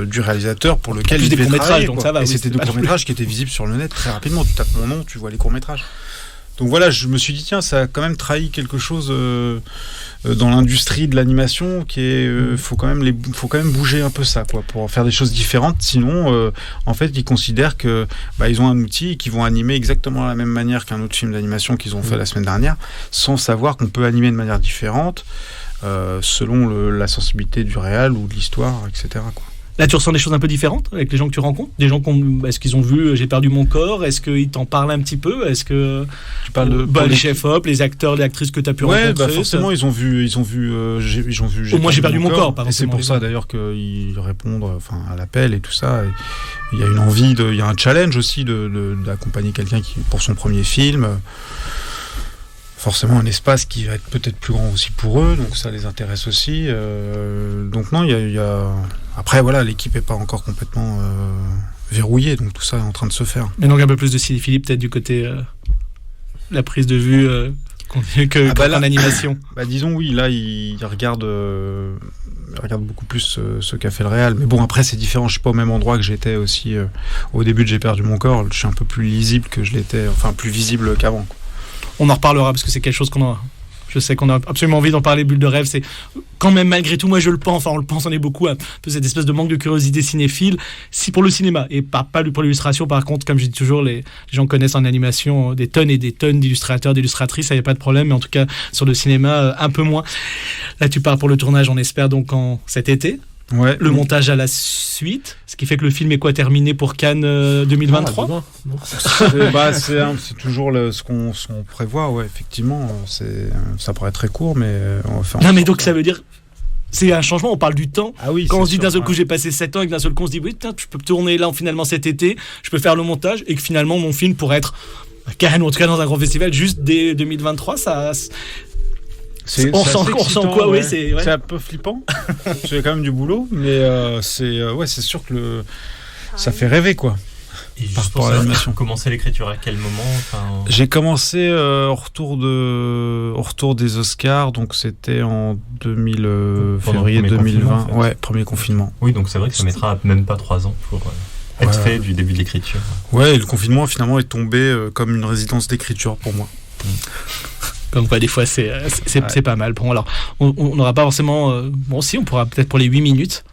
du réalisateur pour lequel il devait travailler. Donc ça va, c'était 2 courts-métrages qui étaient visibles sur le net très rapidement. Tu tapes mon nom, tu vois les courts-métrages. Donc voilà, je me suis dit, tiens, ça a quand même trahi quelque chose dans l'industrie de l'animation qui est... faut quand même bouger un peu ça, quoi, pour faire des choses différentes. Sinon, en fait, ils considèrent que ils ont un outil et qu'ils vont animer exactement de la même manière qu'un autre film d'animation qu'ils ont fait la semaine dernière, sans savoir qu'on peut animer de manière différente. Selon la sensibilité du réel ou de l'histoire, etc. quoi. Là, tu ressens des choses un peu différentes avec les gens que tu rencontres ? Des gens est-ce qu'ils ont vu J'ai perdu mon corps ? Est-ce qu'ils t'en parlent un petit peu ? Est-ce que tu parles les chefs-op, les acteurs, les actrices que tu as pu rencontrer ? Forcément, ils ont vu. Au moins, j'ai perdu mon corps. Et c'est pour ça d'ailleurs qu'ils répondent, à l'appel et tout ça. Il y a une envie il y a un challenge aussi d'accompagner quelqu'un qui pour son premier film. Forcément un espace qui va être peut-être plus grand aussi pour eux, donc ça les intéresse aussi. Donc non, il y a Après, voilà, l'équipe est pas encore complètement verrouillée, donc tout ça est en train de se faire. Mais donc un peu plus de cinéphilie peut-être du côté la prise de vue en animation. Disons oui, là il regarde beaucoup plus ce qu'a fait le Real. Mais bon, après c'est différent, je suis pas au même endroit que j'étais aussi au début de J'ai perdu mon corps. Je suis un peu plus lisible que je l'étais, enfin plus visible qu'avant, quoi. On en reparlera parce que c'est quelque chose je sais qu'on a absolument envie d'en parler. Bulle de rêve, c'est quand même malgré tout, moi je le pense, enfin on le pense, on est beaucoup, un peu cette espèce de manque de curiosité cinéphile, si pour le cinéma, et pas pour l'illustration. Par contre, comme je dis toujours, les gens connaissent en animation des tonnes et des tonnes d'illustrateurs, d'illustratrices, ça y a pas de problème, mais en tout cas sur le cinéma, un peu moins. Là tu pars pour le tournage, on espère donc cet été. Ouais. Le montage à la suite, ce qui fait que le film est terminé pour Cannes 2023. C'est toujours ce qu'on prévoit, ouais, effectivement. Ça paraît très court, mais on va faire. Non, mais donc ça veut dire. C'est un changement, on parle du temps. Ah oui, quand on se dit d'un seul coup j'ai passé 7 ans et que d'un seul coup on se dit oui, je peux tourner là finalement cet été, je peux faire le montage et que finalement mon film pourrait être à Cannes ou en tout cas dans un grand festival juste dès 2023, ça. On sent quoi, ouais. Oui, c'est un peu flippant. C'est quand même du boulot, mais c'est sûr que ça fait rêver, quoi. Et par rapport à l'animation. Commencer l'écriture à quel moment? J'ai commencé au retour des Oscars, donc c'était en février 2020. Ouais, premier confinement. Oui, donc c'est vrai que ça mettra même pas 3 ans pour être fait du début de l'écriture. Ouais, et le confinement finalement est tombé comme une résidence d'écriture pour moi. Comme quoi, des fois, c'est pas mal. Bon, alors, on n'aura pas forcément... bon, si, on pourra peut-être pour les 8 minutes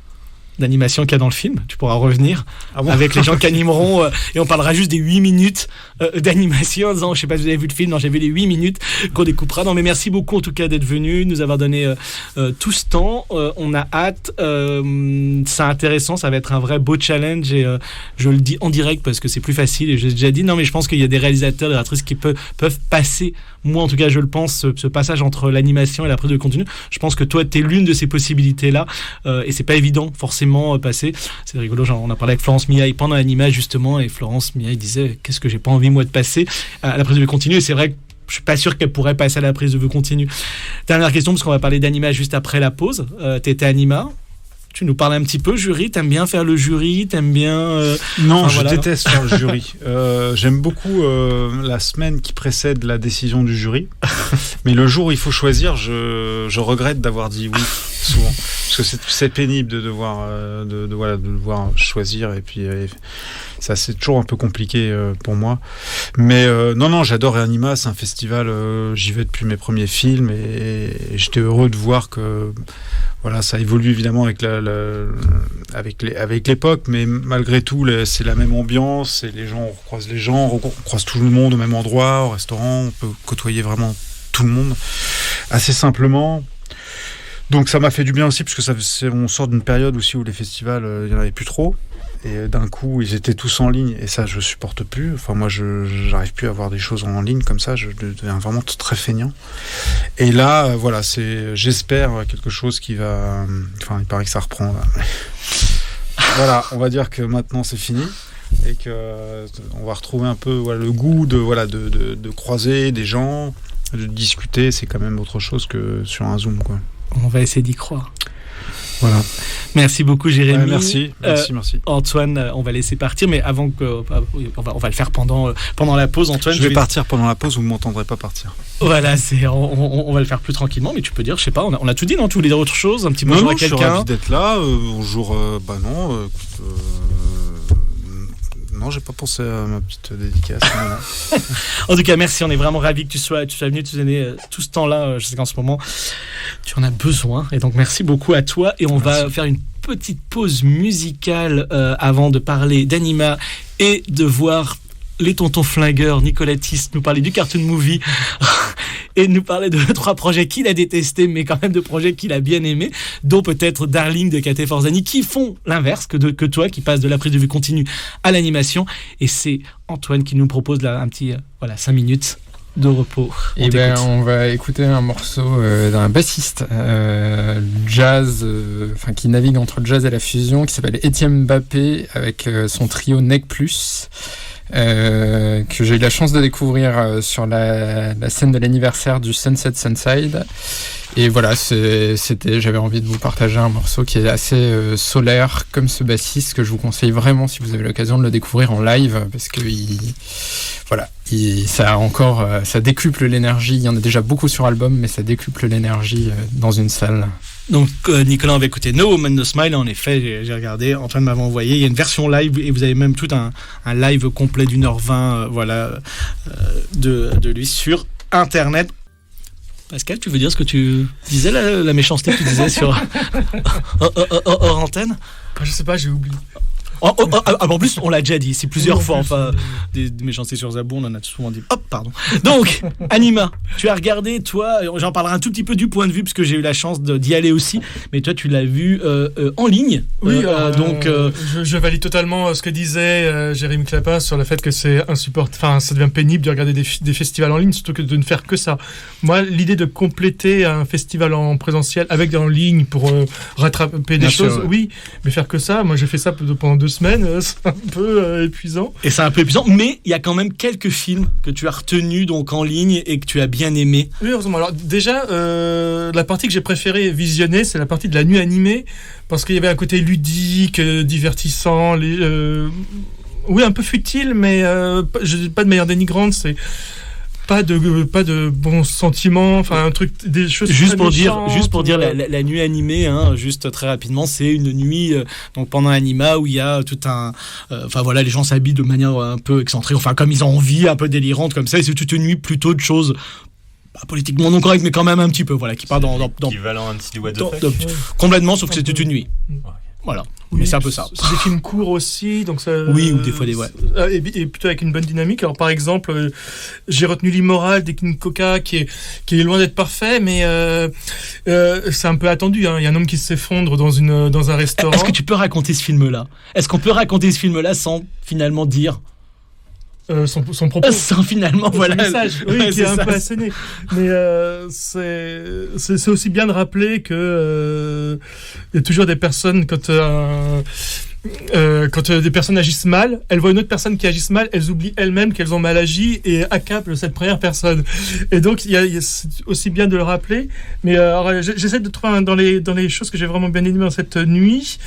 d'animation qu'il y a dans le film, tu pourras revenir avec les gens qui animeront et on parlera juste des 8 minutes d'animation en disant, je sais pas si vous avez vu le film, non, j'ai vu les 8 minutes qu'on découpera. Non, mais merci beaucoup en tout cas d'être venu, de nous avoir donné tout ce temps. On a hâte, c'est intéressant, ça va être un vrai beau challenge et je le dis en direct parce que c'est plus facile et j'ai déjà dit, non mais je pense qu'il y a des réalisateurs, des réalisatrices qui peuvent passer, moi en tout cas je le pense, ce passage entre l'animation et la prise de contenu. Je pense que toi t'es l'une de ces possibilités là et c'est pas évident forcément passer. C'est rigolo, on a parlé avec Florence Miaille pendant l'animage justement et Florence Miaille disait qu'est-ce que j'ai pas envie moi de passer à la prise de vue continue et c'est vrai que je suis pas sûr qu'elle pourrait passer à la prise de vue continue. Dernière question parce qu'on va parler d'anima juste après la pause. T'étais anima, tu nous parles un petit peu jury, t'aimes bien faire le jury, t'aimes bien... Non, je déteste faire le jury. J'aime beaucoup la semaine qui précède la décision du jury, mais le jour où il faut choisir, je regrette d'avoir dit oui souvent, parce que c'est pénible de devoir choisir et puis ça c'est toujours un peu compliqué pour moi. Mais non, j'adore Anima, c'est un festival, j'y vais depuis mes premiers films et j'étais heureux de voir que voilà, ça évolue évidemment avec l'époque, mais malgré tout, c'est la même ambiance, et on croise les gens, on croise tout le monde au même endroit, au restaurant, on peut côtoyer vraiment tout le monde assez simplement. Donc ça m'a fait du bien aussi, parce que on sort d'une période aussi où les festivals, il n'y en avait plus trop. Et d'un coup, ils étaient tous en ligne, et ça, je supporte plus. Enfin, moi, j'arrive plus à voir des choses en ligne comme ça. Je deviens vraiment très feignant. Et là, voilà, j'espère quelque chose qui va. Enfin, il paraît que ça reprend. Là. Voilà, on va dire que maintenant c'est fini et que on va retrouver un peu le goût de croiser des gens, de discuter. C'est quand même autre chose que sur un Zoom, quoi. On va essayer d'y croire. Voilà. Merci beaucoup Jérémy. Merci. Antoine, on va laisser partir, mais avant que on va le faire pendant la pause. Antoine, je vais partir pendant la pause, vous m'entendrez pas partir. Voilà, on va le faire plus tranquillement, mais tu peux dire, je sais pas, on a tout dit, non? Tu voulais dire autre chose, un petit bonjour à quelqu'un? Je suis ravi d'être là. Bonjour. Non, j'ai pas pensé à ma petite dédicace. En tout cas, merci. On est vraiment ravis que tu sois venu, tu nous donner tout ce temps-là. Je sais qu'en ce moment, tu en as besoin. Et donc, merci beaucoup à toi. Et on va faire une petite pause musicale avant de parler d'anima et de voir les tontons flingueurs, Nicolatis, nous parler du cartoon movie et nous parler de 3 projets qu'il a détestés, mais quand même de projets qu'il a bien aimés, dont peut-être Darling de Kate Forzani, qui font l'inverse que toi, qui passe de la prise de vue continue à l'animation. Et c'est Antoine qui nous propose là un petit 5 minutes de repos. Et on va écouter un morceau d'un bassiste jazz, qui navigue entre le jazz et la fusion, qui s'appelle Étienne Mbappé, avec son trio Nec Plus. que j'ai eu la chance de découvrir sur la scène de l'anniversaire du Sunset Sunside. Et voilà, j'avais envie de vous partager un morceau qui est assez solaire, comme ce bassiste, que je vous conseille vraiment si vous avez l'occasion de le découvrir en live, parce que ça décuple l'énergie. Il y en a déjà beaucoup sur album, mais ça décuple l'énergie dans une salle. Donc Nicolas, on va écouter No Woman No Smile. En effet, j'ai regardé, Antoine m'avait envoyé, il y a une version live et vous avez même tout un live complet d'1h20 de lui sur internet. Pascal, tu veux dire ce que tu disais, la méchanceté que tu disais sur hors antenne? Je sais pas, j'ai oublié. En plus, on l'a déjà dit, c'est plusieurs fois. Enfin, des méchancetés sur Zabou, on en a souvent dit. Hop, pardon. Donc, Anima, tu as regardé, toi, j'en parlerai un tout petit peu du point de vue, parce que j'ai eu la chance d'y aller aussi, mais toi, tu l'as vu en ligne. Oui, je valide totalement ce que disait Jérémy Clapin sur le fait que c'est insupportable. Enfin, ça devient pénible de regarder des festivals en ligne, surtout que de ne faire que ça. Moi, l'idée de compléter un festival en présentiel avec en ligne pour rattraper des choses, oui, mais faire que ça, moi, j'ai fait ça pendant 2 semaines, c'est un peu épuisant. Et c'est un peu épuisant, mais il y a quand même quelques films que tu as retenus donc en ligne et que tu as bien aimé. Oui, heureusement. Alors déjà, la partie que j'ai préféré visionner, c'est la partie de la nuit animée, parce qu'il y avait un côté ludique, divertissant, oui, un peu futile, mais pas de manière dénigrante, c'est pas de bons sentiments, enfin un truc, des choses juste pour dire la nuit animée, juste très rapidement, c'est une nuit donc pendant Anima où il y a tout un les gens s'habillent de manière un peu excentrique, enfin comme ils ont envie, un peu délirante comme ça, et c'est toute une nuit plutôt de choses politiquement non correctes, mais quand même un petit peu qui part dans équivalent un petit what the fuck. Complètement, sauf que c'est toute une nuit. Voilà, oui, mais c'est un peu ça. C'est des films courts aussi, donc ça. Oui, ou des fois et plutôt avec une bonne dynamique. Alors par exemple, j'ai retenu l'immoral des King Coca, qui est loin d'être parfait, mais c'est un peu attendu. Il y a un homme qui s'effondre dans un restaurant. Est-ce que tu peux raconter ce film-là ? Est-ce qu'on peut raconter ce film-là sans finalement dire son propos, sans finalement son message, oui, qui est un peu asséné, mais c'est aussi bien de rappeler que il y a toujours des personnes quand des personnes agissent mal, elles voient une autre personne qui agisse mal, elles oublient elles-mêmes qu'elles ont mal agi et accablent cette première personne. Et donc, c'est aussi bien de le rappeler. Mais j'essaie de trouver dans les choses que j'ai vraiment bien aimé dans cette nuit.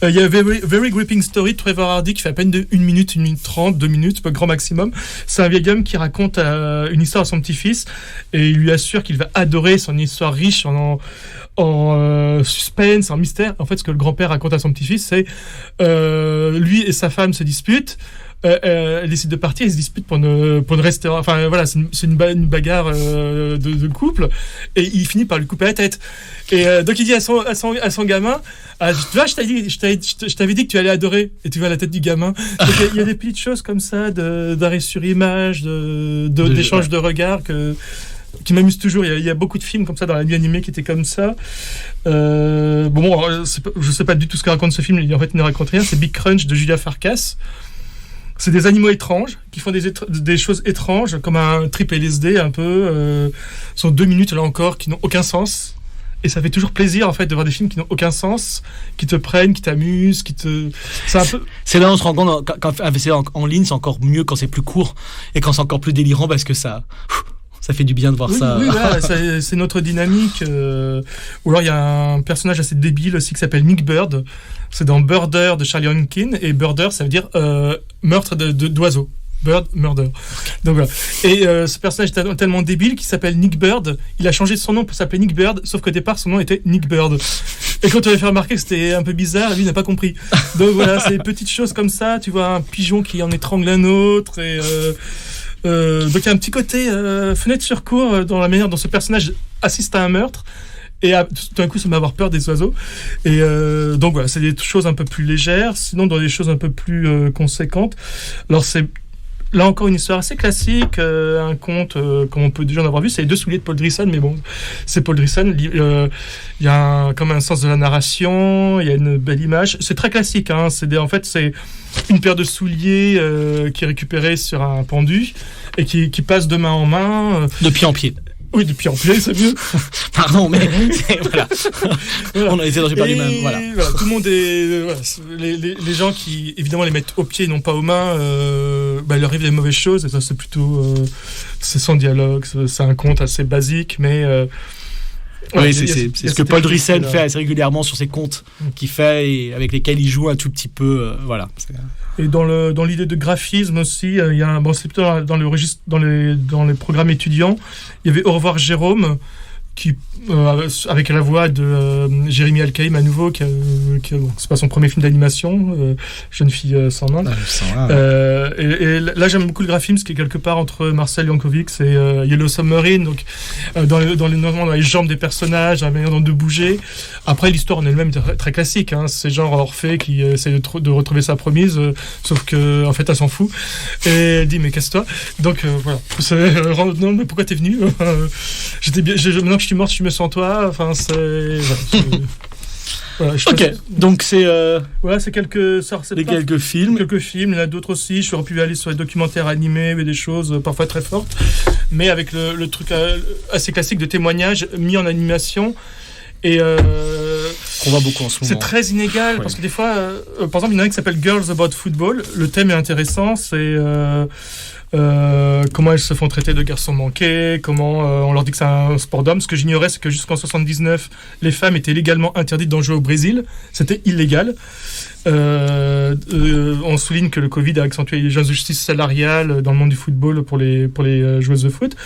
Il y a Very Gripping Story de Trevor Hardy qui fait à peine 1 minute, 1 minute 30, 2 minutes, grand maximum. C'est un vieil homme qui raconte une histoire à son petit-fils et il lui assure qu'il va adorer son histoire riche en suspense, en mystère. En fait, ce que le grand-père raconte à son petit-fils, c'est lui et sa femme se disputent. Elle décide de partir, ils se disputent pour une restaurant. Enfin voilà, c'est une bagarre de couple, et il finit par lui couper la tête. Et donc il dit à son gamin, tu vois, je t'avais dit que tu allais adorer, et tu vois la tête du gamin. Donc il y a des petites choses comme ça, d'arrêt sur image, d'échange de regards qui m'amuse toujours. Il y a beaucoup de films comme ça dans la nuit animée qui étaient comme ça. Je sais pas du tout ce que raconte ce film. En fait, il ne raconte rien. C'est Big Crunch de Julia Farkas. C'est des animaux étranges qui font des choses étranges, comme un trip LSD un peu. Sont 2 minutes là encore qui n'ont aucun sens. Et ça fait toujours plaisir en fait de voir des films qui n'ont aucun sens, qui te prennent, qui t'amusent, C'est là où on se rend compte quand c'est en ligne, c'est encore mieux quand c'est plus court et quand c'est encore plus délirant parce que ça fait du bien de voir ça. Oui, voilà, c'est notre dynamique. Ou alors il y a un personnage assez débile aussi qui s'appelle Nick Bird. C'est dans Birder de Charlie Hunkin, et Birder ça veut dire meurtre d'oiseaux. Bird, murder. Donc voilà. Et ce personnage est tellement débile qu'il s'appelle Nick Bird. Il a changé son nom pour s'appeler Nick Bird, sauf qu'au départ son nom était Nick Bird. Et quand on avait fait remarquer que c'était un peu bizarre, lui n'a pas compris. Donc voilà, c'est des petites choses comme ça. Tu vois un pigeon qui en étrangle un autre, et donc il y a un petit côté fenêtre sur cour dans la manière dont ce personnage assiste à un meurtre. Et tout d'un coup, ça m'a avoir peur des oiseaux. Et donc voilà, c'est des choses un peu plus légères. Sinon, dans des choses un peu plus conséquentes. Alors c'est là encore une histoire assez classique, un conte comme on peut déjà en avoir vu. C'est Les 2 souliers de Paul Drisson, mais bon, c'est Paul Drisson. Il y a comme un sens de la narration. Il y a une belle image. C'est très classique. En fait, c'est une paire de souliers qui est récupérée sur un pendu et qui passe de main en main, de pied en pied. Oui, de pire en pire, c'est mieux. Pardon, mais voilà. On a été dans du même. Voilà. Tout le monde est. Voilà, les gens qui, évidemment, les mettent aux pieds et non pas aux mains, il leur arrive des mauvaises choses. Et ça, c'est plutôt. C'est sans dialogue, c'est un conte assez basique, mais. Oui, c'est ce que Paul Driessen fait assez régulièrement sur ses contes qu'il fait et avec lesquels il joue un tout petit peu. Voilà. Et dans l'idée de graphisme aussi, il y a c'est plutôt dans le registre, dans les programmes étudiants, il y avait Au revoir Jérôme, qui avec la voix de Jérémy Alcaïm à nouveau, qui c'est pas son premier film d'animation, Jeune fille sans nom. Et là j'aime beaucoup le graphisme, qui est quelque part entre Marcel Yankovic et Yellow Submarine, donc dans les jambes des personnages, la manière de bouger. Après l'histoire en elle-même est très classique, hein, c'est genre Orphée qui essaie de retrouver sa promise, sauf que en fait elle s'en fout et elle dit mais casse-toi. Donc voilà. Non mais pourquoi t'es venu? J'étais bien. Maintenant que je suis morte, je me sens toi. Enfin, c'est. Voilà, ok, donc c'est. Voilà, c'est quelques films. Quelques films, il y en a d'autres aussi. Je suis pu aller sur les documentaires animés, mais des choses parfois très fortes. Mais avec le truc assez classique de témoignages mis en animation. Et qu'on voit beaucoup en ce moment. C'est très inégal parce que des fois, par exemple, il y en a un qui s'appelle Girls About Football. Le thème est intéressant, c'est comment elles se font traiter de garçons manqués, comment on leur dit que c'est un sport d'homme. Ce que j'ignorais, c'est que jusqu'en 79, les femmes étaient légalement interdites d'en jouer au Brésil. C'était illégal. On souligne que le Covid a accentué les injustices salariales dans le monde du football pour les joueuses de foot.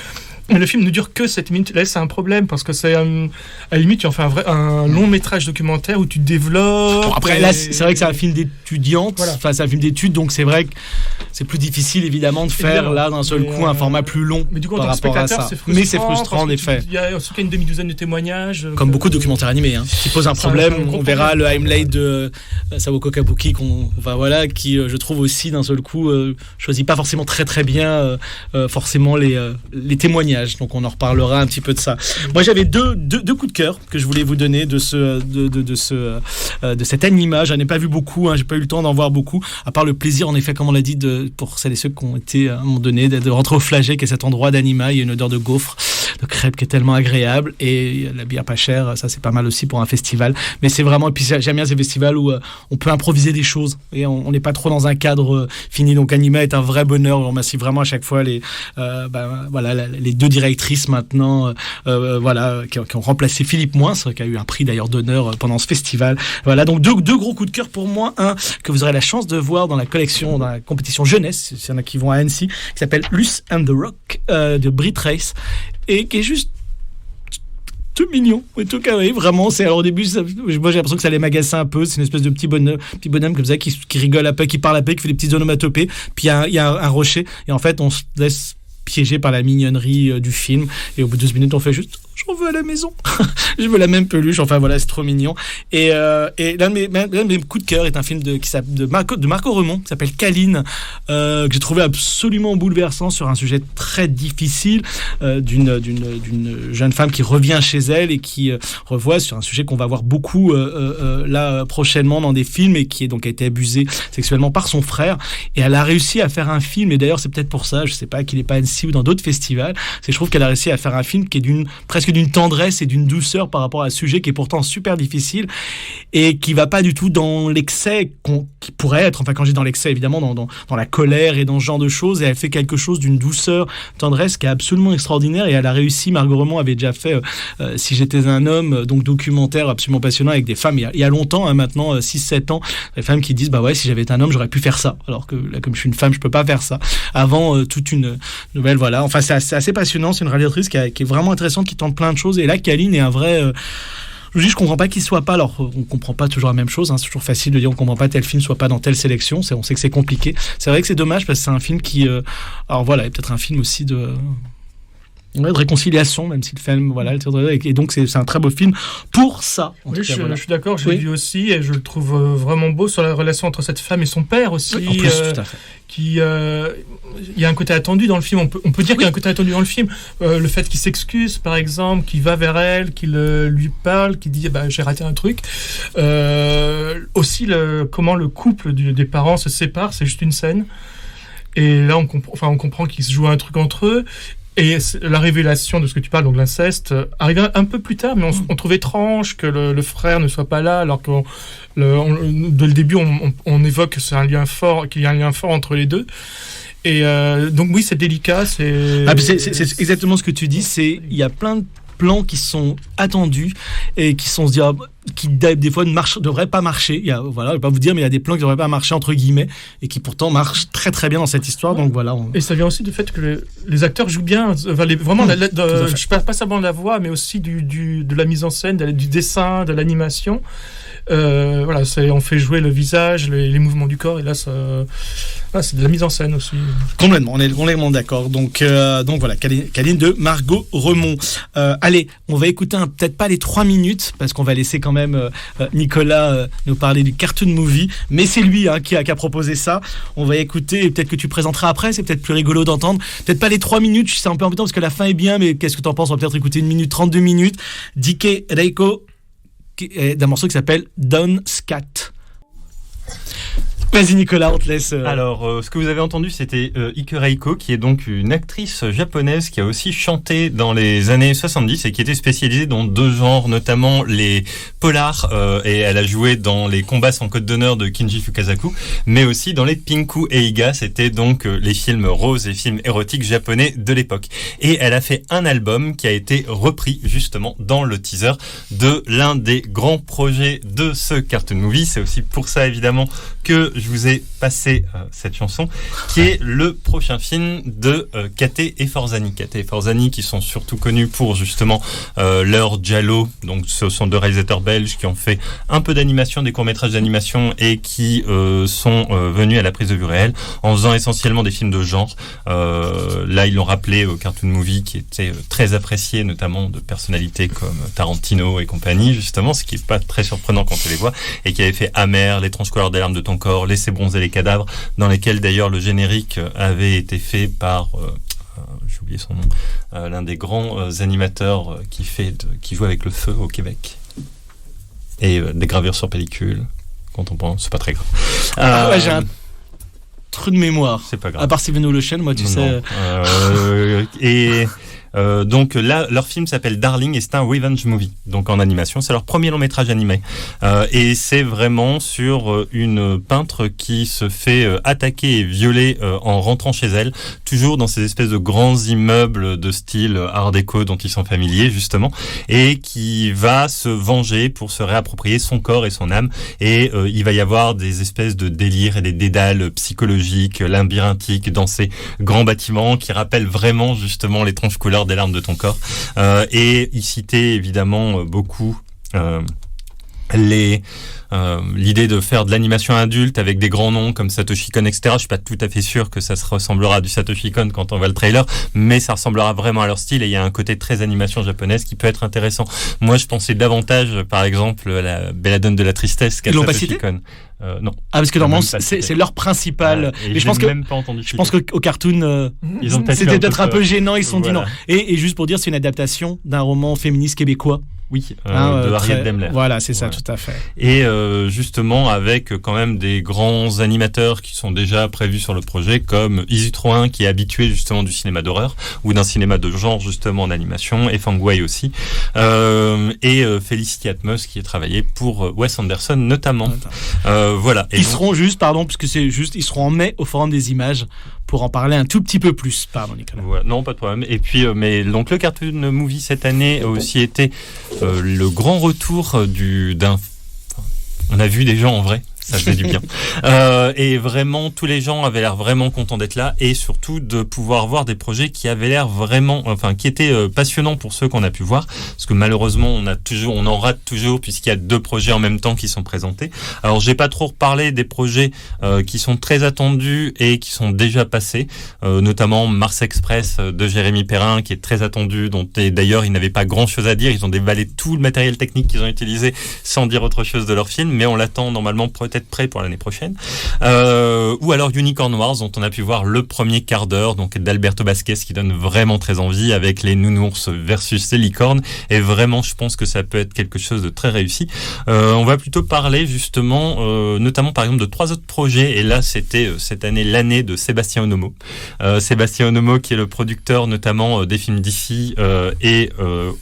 Mais le film ne dure que 7 minutes. Là, c'est un problème parce que c'est à la limite, tu en fais un long métrage documentaire où tu développes. Bon, après, là, c'est vrai que c'est un film d'étudiante. Voilà. Enfin, c'est un film d'études, donc c'est vrai que c'est plus difficile évidemment de faire là d'un seul coup un format plus long. Mais du coup, par rapport à ça. Mais c'est frustrant en effet. Il y a aussi une demi-douzaine de témoignages. Comme beaucoup de documentaires animés, qui posent un problème. On verra le Heimleit de Sawako Kabuki, qui je trouve aussi d'un seul coup choisit pas forcément très très bien forcément les témoignages. Donc on en reparlera un petit peu de ça. Moi j'avais deux coups de cœur que je voulais vous donner de cet animage. J'en ai pas vu beaucoup, j'ai pas eu le temps d'en voir beaucoup, à part le plaisir en effet, comme on l'a dit, pour celles et ceux qui ont été à un moment donné de rentrer au Flagey, qui est cet endroit d'Anima. Il y a une odeur de gaufre, de crêpes qui est tellement agréable, et la bière pas chère, ça c'est pas mal aussi pour un festival. Mais c'est vraiment, et puis j'aime bien ces festivals où on peut improviser des choses et on n'est pas trop dans un cadre fini. Donc Anima est un vrai bonheur. On remercie vraiment à chaque fois les deux directrices maintenant qui ont remplacé Philippe Moins, qui a eu un prix d'ailleurs d'honneur pendant ce festival. Voilà, donc deux gros coups de cœur pour moi. Un que vous aurez la chance de voir dans la collection, dans la compétition jeunesse, s'il y en a qui vont à Annecy, qui s'appelle Luce and the Rock de Brit Race, et qui est juste tout mignon et tout carré, vraiment. Alors au début, moi j'ai l'impression que ça les m'agaçait un peu. C'est une espèce de petit bonhomme comme ça qui rigole un peu, qui parle un peu, qui fait des petites onomatopées. Puis il y a un rocher, et en fait on se laisse piégé par la mignonnerie du film, et au bout de 2 minutes on fait juste j'en veux à la maison. Je veux la même peluche, enfin voilà, c'est trop mignon. Et l'un de mes coups de cœur est un film de Marco Remond, qui s'appelle Caline, que j'ai trouvé absolument bouleversant sur un sujet très difficile, d'une jeune femme qui revient chez elle et qui revoit sur un sujet qu'on va voir beaucoup là prochainement dans des films, et qui a été abusée sexuellement par son frère, et elle a réussi à faire un film, et d'ailleurs c'est peut-être pour ça, je sais pas, qu'il n'est pas à Annecy ou dans d'autres festivals, c'est que je trouve qu'elle a réussi à faire un film qui est presque d'une tendresse et d'une douceur par rapport à ce sujet qui est pourtant super difficile, et qui va pas du tout dans l'excès qui pourrait être, enfin quand j'ai dans l'excès évidemment dans la colère et dans ce genre de choses, et elle fait quelque chose d'une douceur, tendresse qui est absolument extraordinaire, et elle a réussi. Margot Remond avait déjà fait Si j'étais un homme, donc documentaire absolument passionnant avec des femmes il y a longtemps, maintenant 6-7 ans, des femmes qui disent bah ouais, si j'avais été un homme j'aurais pu faire ça, alors que là comme je suis une femme je peux pas faire ça. Avant toute une nouvelle, voilà, enfin c'est assez passionnant. C'est une réalisatrice qui est vraiment intéressante, qui tente plein de choses, et là Caline est un vrai je comprends pas qu'il soit pas, alors on comprend pas toujours la même chose, c'est toujours facile de dire on comprend pas tel film soit pas dans telle sélection, on sait que c'est compliqué. C'est vrai que c'est dommage parce que c'est un film qui alors voilà, est peut-être un film aussi de réconciliation, même si le film, voilà, et donc c'est un très beau film pour ça. Oui, je suis d'accord, je l'ai vu aussi, et je le trouve vraiment beau sur la relation entre cette femme et son père aussi. Oui, en plus, tout à fait. Il y a un côté attendu dans le film, on peut dire qu'il y a un côté attendu dans le film, le fait qu'il s'excuse par exemple, qu'il va vers elle, qu'il lui parle, qu'il dit j'ai raté un truc, aussi comment le couple des parents se sépare, c'est juste une scène, et là on comprend qu'ils se jouent un truc entre eux. Et la révélation de ce que tu parles, donc l'inceste, arrivait un peu plus tard, mais on trouve étrange que le frère ne soit pas là, alors que dès le début, on évoque que qu'il y a un lien fort entre les deux. Et donc oui, c'est délicat. C'est exactement ce que tu dis. Il y a plein de plans qui sont attendus et qui sont qui des fois ne devraient pas marcher. Je vais pas vous dire, mais il y a des plans qui ne devraient pas marcher entre guillemets et qui pourtant marchent très très bien dans cette histoire. Donc voilà. Et ça vient aussi du fait que les acteurs jouent bien. Vraiment, je parle pas seulement de la voix, mais aussi de la mise en scène, du dessin, de l'animation. On fait jouer le visage, les mouvements du corps, et là, c'est de la mise en scène aussi. Complètement, on est complètement d'accord. Donc voilà, Caline de Margot Remont. Allez, on va écouter peut-être pas les 3 minutes, parce qu'on va laisser quand même Nicolas nous parler du cartoon movie, mais c'est lui qui a proposé ça. On va écouter, et peut-être que tu présenteras après, c'est peut-être plus rigolo d'entendre. Peut-être pas les 3 minutes, c'est un peu embêtant parce que la fin est bien, mais qu'est-ce que t'en penses? On va peut-être écouter 1 minute 32 minutes. Dike Reiko, d'un morceau qui s'appelle Don Scat. Vas-y Nicolas, on te laisse. Alors, ce que vous avez entendu, c'était Ike Reiko, qui est donc une actrice japonaise qui a aussi chanté dans les années 70 et qui était spécialisée dans 2 genres, notamment les polars, et elle a joué dans les combats sans code d'honneur de Kinji Fukasaku, mais aussi dans les Pinku Eiga, c'était donc les films roses et films érotiques japonais de l'époque. Et elle a fait un album qui a été repris justement dans le teaser de l'un des grands projets de ce cartoon movie. C'est aussi pour ça évidemment que je vous ai passé cette chanson, qui est le prochain film de Kate et Forzani. Kate et Forzani qui sont surtout connus pour justement leur Giallo. Donc ce sont 2 réalisateurs belges qui ont fait un peu d'animation, des courts-métrages d'animation, et qui sont venus à la prise de vue réelle en faisant essentiellement des films de genre. Là, ils l'ont rappelé au cartoon movie, qui était très apprécié, notamment de personnalités comme Tarantino et compagnie, justement, ce qui est pas très surprenant quand on les voit, et qui avait fait Amer, L'étrange couleur des larmes de ton corps, Laissez bronzer les cadavres, dans lesquels d'ailleurs le générique avait été fait par j'ai oublié son nom, l'un des grands animateurs qui joue avec le feu au Québec, et des gravures sur pellicule. Quand on pense, c'est pas très grave. J'ai un trou de mémoire. C'est pas grave. À part Steven Ocean, moi tu sais. Donc là, leur film s'appelle Darling et c'est un revenge movie, donc en animation. C'est leur premier long métrage animé, et c'est vraiment sur une peintre qui se fait attaquer et violer en rentrant chez elle, toujours dans ces espèces de grands immeubles de style art déco dont ils sont familiers justement, et qui va se venger pour se réapproprier son corps et son âme. Et il va y avoir des espèces de délires et des dédales psychologiques, labyrinthiques dans ces grands bâtiments qui rappellent vraiment justement l'étrange couleur des larmes de ton corps. Et il citait évidemment beaucoup l'idée de faire de l'animation adulte avec des grands noms comme Satoshi Kon, etc. Je suis pas tout à fait sûr que ça se ressemblera à du Satoshi Kon quand on voit le trailer, mais ça ressemblera vraiment à leur style, et il y a un côté très animation japonaise qui peut être intéressant. Moi, je pensais davantage, par exemple, à la Belladone de la tristesse qu'à Satoshi Kon. Non. Parce que normalement c'est leur principal. Mais je pense que même pas entendu. Je pense qu'au cartoon, c'était peut-être un peu gênant. Ils se sont dit non. Et juste pour dire, c'est une adaptation d'un roman féministe québécois. Oui, de Harriet Demmler. Voilà, c'est ça, tout à fait. Et justement, avec quand même des grands animateurs qui sont déjà prévus sur le projet, comme Izu Troin, qui est habitué justement du cinéma d'horreur, ou d'un cinéma de genre justement en animation, et Fang Wei aussi, et Felicity Atmos, qui a travaillé pour Wes Anderson notamment. Voilà. Et seront juste, puisque c'est juste, ils seront en mai au Forum des Images pour en parler un tout petit peu plus. Pardon, Nicolas. Voilà, non, pas de problème. Et puis, mais donc le cartoon movie cette année a aussi été le grand retour d'un. On a vu des gens en vrai. Ça faisait du bien. Et vraiment, tous les gens avaient l'air vraiment contents d'être là, et surtout de pouvoir voir des projets qui avaient l'air vraiment, qui étaient passionnants pour ceux qu'on a pu voir. Parce que malheureusement, on en rate toujours, puisqu'il y a 2 projets en même temps qui sont présentés. Alors, j'ai pas trop reparlé des projets qui sont très attendus et qui sont déjà passés, notamment Mars Express de Jérémy Perrin, qui est très attendu, dont d'ailleurs ils n'avaient pas grand chose à dire. Ils ont déballé tout le matériel technique qu'ils ont utilisé sans dire autre chose de leur film, mais on l'attend normalement peut-être prêt pour l'année prochaine. Ou alors Unicorn Wars, dont on a pu voir le premier quart d'heure, donc d'Alberto Vasquez, qui donne vraiment très envie, avec les nounours versus les licornes. Et vraiment, je pense que ça peut être quelque chose de très réussi. On va plutôt parler justement, notamment par exemple de 3 autres projets. Et là, c'était cette année l'année de Sébastien Onomo. Sébastien Onomo, qui est le producteur notamment des films d'ici et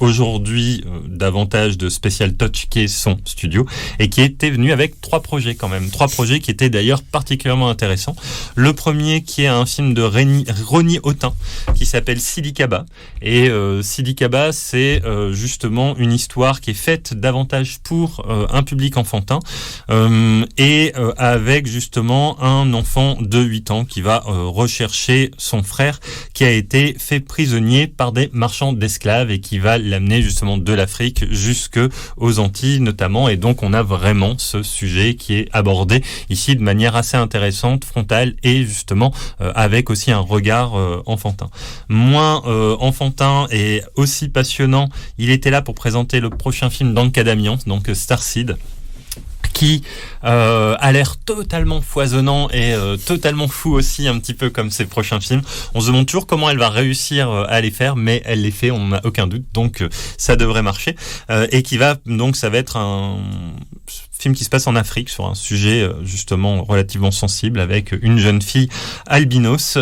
aujourd'hui davantage de Special Touch, qui est son studio, et qui était venu avec 3 projets quand même. 3 projets qui étaient d'ailleurs particulièrement intéressants. Le premier qui est un film de Ronnie Autin qui s'appelle Sidi Kaba. Et Sidi Kaba, c'est justement une histoire qui est faite davantage pour un public enfantin et avec justement un enfant de 8 ans qui va rechercher son frère qui a été fait prisonnier par des marchands d'esclaves et qui va l'amener justement de l'Afrique jusque aux Antilles notamment. Et donc on a vraiment ce sujet qui est abordé ici de manière assez intéressante, frontale et justement avec aussi un regard enfantin. Moins enfantin et aussi passionnant, il était là pour présenter le prochain film d'Anka Damian, donc Starseed, qui a l'air totalement foisonnant et totalement fou aussi, un petit peu comme ses prochains films. On se demande toujours comment elle va réussir à les faire, mais elle les fait, on n'a aucun doute, donc ça devrait marcher. Et qui va, donc ça va être un film qui se passe en Afrique sur un sujet justement relativement sensible, avec une jeune fille albinos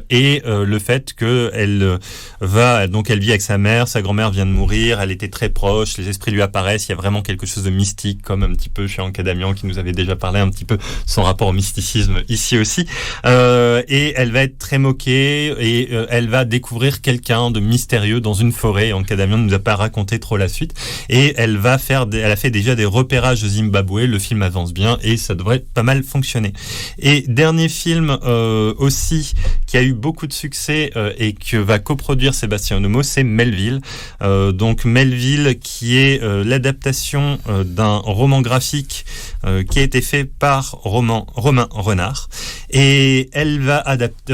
et le fait que elle vit avec sa mère, sa grand-mère vient de mourir, elle était très proche, les esprits lui apparaissent, il y a vraiment quelque chose de mystique, comme un petit peu chez Anka Damian qui nous avait déjà parlé un petit peu son rapport au mysticisme ici aussi, et elle va être très moquée et elle va découvrir quelqu'un de mystérieux dans une forêt. Anka Damian ne nous a pas raconté trop la suite, et elle a fait déjà des repérages au Zimbabwe. Le film avance bien et ça devrait pas mal fonctionner. Et dernier film aussi qui a eu beaucoup de succès et que va coproduire Sébastien Onomo, c'est Melville. Donc Melville, qui est l'adaptation d'un roman graphique qui a été fait par Romain Renard, et elle va adapter,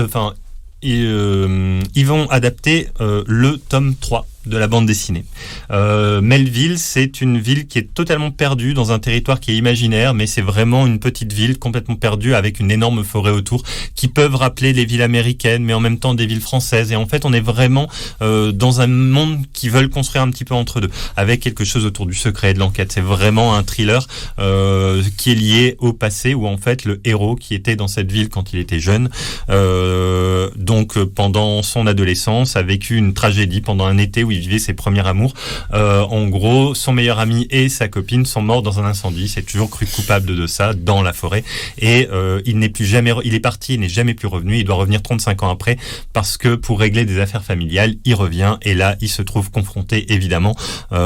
ils vont adapter le tome 3 de la bande dessinée. Melville, c'est une ville qui est totalement perdue dans un territoire qui est imaginaire, mais c'est vraiment une petite ville complètement perdue avec une énorme forêt autour, qui peuvent rappeler les villes américaines, mais en même temps des villes françaises. Et en fait, on est vraiment dans un monde qu'ils veulent construire un petit peu entre deux, avec quelque chose autour du secret, de l'enquête. C'est vraiment un thriller qui est lié au passé, où en fait le héros qui était dans cette ville quand il était jeune, donc pendant son adolescence, a vécu une tragédie pendant un été où il vivait ses premiers amours. En gros, son meilleur ami et sa copine sont morts dans un incendie. C'est toujours cru coupable de ça dans la forêt. Et il est parti, il n'est jamais plus revenu. Il doit revenir 35 ans après parce que pour régler des affaires familiales, il revient. Et là, il se trouve confronté évidemment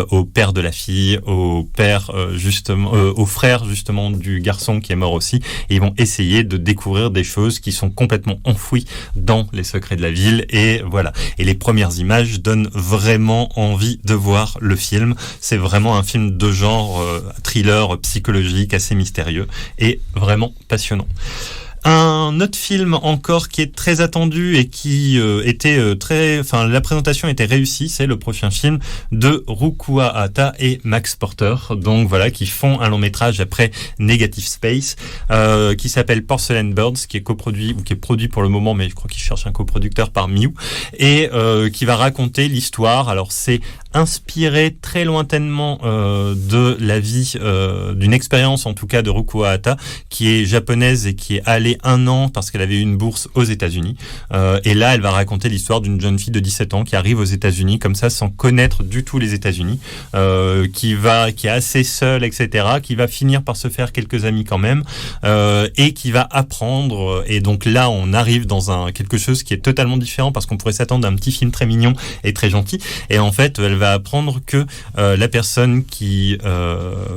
au père de la fille, au père au frère justement du garçon qui est mort aussi. Et ils vont essayer de découvrir des choses qui sont complètement enfouies dans les secrets de la ville. Et voilà. Et les premières images donnent vraiment envie de voir le film. C'est vraiment un film de genre thriller psychologique assez mystérieux et vraiment passionnant. Un autre film encore qui est très attendu et qui la présentation était réussie, c'est le prochain film de Rukua Hata et Max Porter, donc voilà, qui font un long métrage après Negative Space, qui s'appelle Porcelain Birds, qui est coproduit ou qui est produit pour le moment, mais je crois qu'il cherche un coproducteur par Miu, et qui va raconter l'histoire. Alors c'est inspiré très lointainement de la vie, d'une expérience en tout cas de Rukua Hata, qui est japonaise et qui est allée 1 an parce qu'elle avait eu une bourse aux États-Unis. Et là, elle va raconter l'histoire d'une jeune fille de 17 ans qui arrive aux États-Unis comme ça, sans connaître du tout les États-Unis, qui est assez seule, etc., qui va finir par se faire quelques amis quand même, et qui va apprendre. Et donc là, on arrive dans quelque chose qui est totalement différent parce qu'on pourrait s'attendre à un petit film très mignon et très gentil. Et en fait, elle va apprendre que la personne qui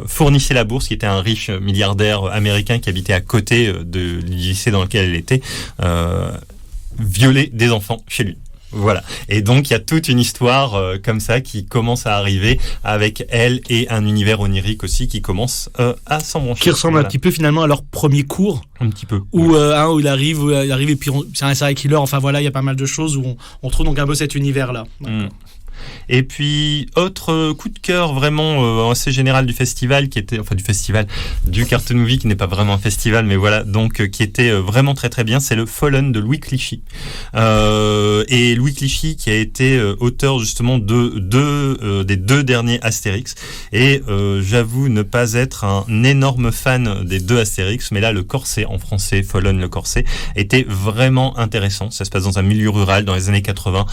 fournissait la bourse, qui était un riche milliardaire américain qui habitait à côté du lycée dans lequel elle était, violait des enfants chez lui. Voilà. Et donc, il y a toute une histoire comme ça qui commence à arriver avec elle et un univers onirique aussi qui commence à s'embrancher. Qui ressemble un petit peu finalement à leur premier cours. Un petit peu. Où il arrive et puis c'est un serial killer. Enfin voilà, il y a pas mal de choses où on trouve donc un peu cet univers-là. Et puis, autre coup de cœur vraiment assez général du festival, du Cartoon Movie, qui n'est pas vraiment un festival, mais voilà, donc qui était vraiment très très bien, c'est le Fallen de Louis Clichy. Et Louis Clichy qui a été auteur justement des deux derniers Astérix. Et j'avoue ne pas être un énorme fan des deux Astérix, mais là le corset en français, Fallen le corset, était vraiment intéressant. Ça se passe dans un milieu rural dans les années 80,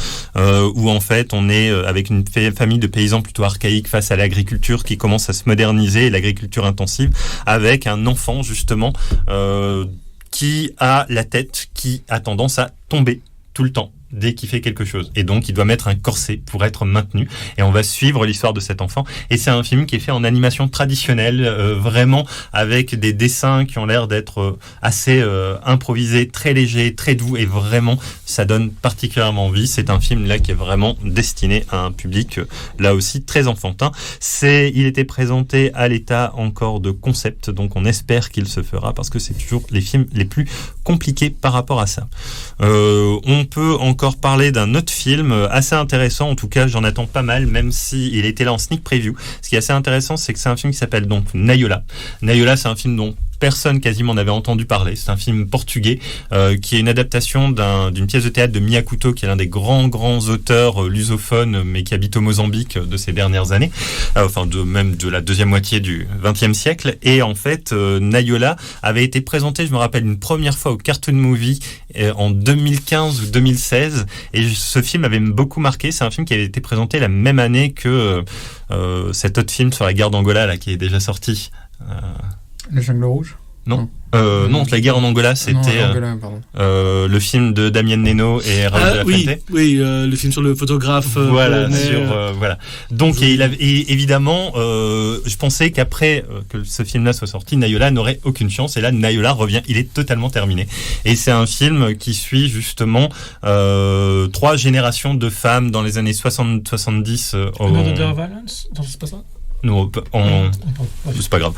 où en fait on est avec une famille de paysans plutôt archaïques face à l'agriculture qui commence à se moderniser, l'agriculture intensive, avec un enfant justement qui a la tête qui a tendance à tomber tout le temps dès qu'il fait quelque chose. Et donc, il doit mettre un corset pour être maintenu. Et on va suivre l'histoire de cet enfant. Et c'est un film qui est fait en animation traditionnelle, vraiment avec des dessins qui ont l'air d'être assez improvisés, très légers, très doux. Et vraiment, ça donne particulièrement envie. C'est un film là qui est vraiment destiné à un public là aussi très enfantin. Il était présenté à l'état encore de concept. Donc, on espère qu'il se fera parce que c'est toujours les films les plus compliqués par rapport à ça. On peut encore parler d'un autre film assez intéressant, en tout cas j'en attends pas mal, même si il était là en sneak preview. Ce qui est assez intéressant, c'est que c'est un film qui s'appelle donc Nayola. Nayola, c'est un film dont personne quasiment n'avait entendu parler. C'est un film portugais qui est une adaptation d'une pièce de théâtre de Miyakuto, qui est l'un des grands auteurs lusophones, mais qui habite au Mozambique de ces dernières années, même de la deuxième moitié du XXe siècle. Et en fait, Nayola avait été présenté, je me rappelle, une première fois au Cartoon Movie en 2015 ou 2016. Et ce film avait beaucoup marqué. C'est un film qui avait été présenté la même année que cet autre film sur la guerre d'Angola là, qui est déjà sorti. Le Jungle Rouge ? Non. Non, la guerre en Angola, c'était le film de Damien Neno et Raoul de la Fuente. Oui, le film sur le photographe. Voilà. Donc, et évidemment, je pensais qu'après que ce film-là soit sorti, Nayola n'aurait aucune chance. Et là, Nayola revient. Il est totalement terminé. Et c'est un film qui suit justement 3 générations de femmes dans les années 60-70. Another Violence ? Non, c'est pas ça ? Non, c'est pas grave.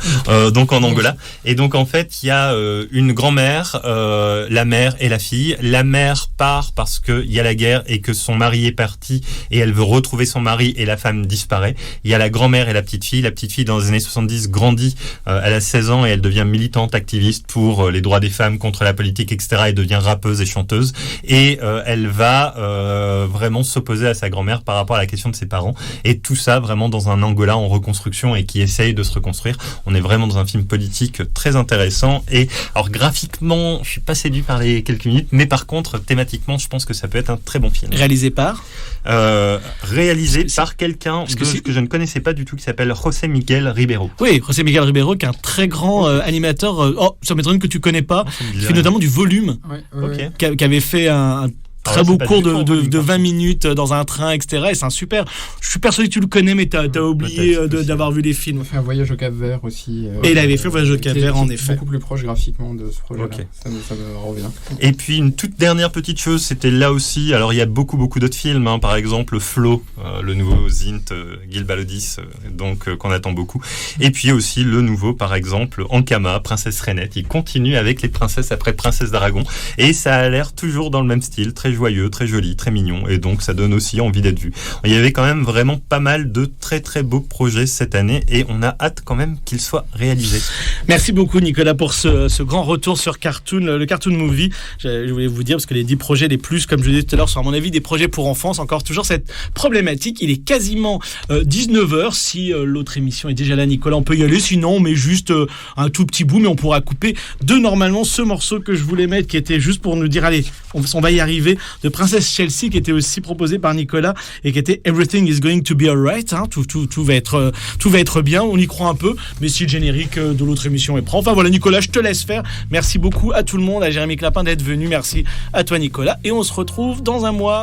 Donc en Angola. Et donc en fait, il y a une grand-mère, la mère et la fille. La mère part parce que il y a la guerre et que son mari est parti et elle veut retrouver son mari et la femme disparaît. Il y a la grand-mère et la petite fille. La petite fille, dans les années 70, grandit. Elle a 16 ans et elle devient militante, activiste pour les droits des femmes, contre la politique, etc. Et devient rappeuse et chanteuse. Et elle va vraiment s'opposer à sa grand-mère par rapport à la question de ses parents. Et tout ça vraiment dans un Angola en reconstruction et qui essaye de se reconstruire. On est vraiment dans un film politique très intéressant. Et alors graphiquement, je suis pas séduit par les quelques minutes, mais par contre thématiquement, je pense que ça peut être un très bon film. Réalisé par quelqu'un que je ne connaissais pas du tout, qui s'appelle José Miguel Ribeiro. Oui, José Miguel Ribeiro, qui est un très grand animateur. Ça m'étonne que tu connais pas. Qui fait notamment du volume. Qui avait fait un très beau cours de 20 minutes dans un train, etc. Et c'est un super. Je suis persuadé que tu le connais, mais t'as oublié d'avoir vu les films. Il a fait un voyage au Cap-Vert aussi. Et il avait fait un voyage au Cap-Vert, en effet. Beaucoup plus proche graphiquement de ce projet-là. Okay. Ça me revient. Et puis une toute dernière petite chose, c'était là aussi. Alors il y a beaucoup d'autres films, hein, par exemple Flo, le nouveau Zint, Gil Balodis, qu'on attend beaucoup. Et puis aussi le nouveau, par exemple, Ankama, Princesse Rainette. Il continue avec les princesses après Princesse d'Aragon, et ça a l'air toujours dans le même style, très joyeux, très joli, très mignon, et donc ça donne aussi envie d'être vu. Il y avait quand même vraiment pas mal de très très beaux projets cette année, et on a hâte quand même qu'ils soient réalisés. Merci beaucoup Nicolas pour ce grand retour sur le Cartoon Movie. Je voulais vous dire, parce que les 10 projets les plus, comme je le disais tout à l'heure, sont à mon avis des projets pour enfants. C'est encore toujours cette problématique. Il est quasiment 19h. Si l'autre émission est déjà là, Nicolas, on peut y aller. Sinon, on met juste un tout petit bout, mais on pourra couper normalement ce morceau que je voulais mettre, qui était juste pour nous dire, allez, on va y arriver, de Princesse Chelsea, qui était aussi proposé par Nicolas, et qui était Everything is going to be alright, hein, tout va être bien, on y croit un peu, mais si le générique de l'autre émission est prêt. Enfin voilà Nicolas, je te laisse faire. Merci beaucoup à tout le monde, à Jérémy Clapin d'être venu, merci à toi Nicolas, et on se retrouve dans un mois.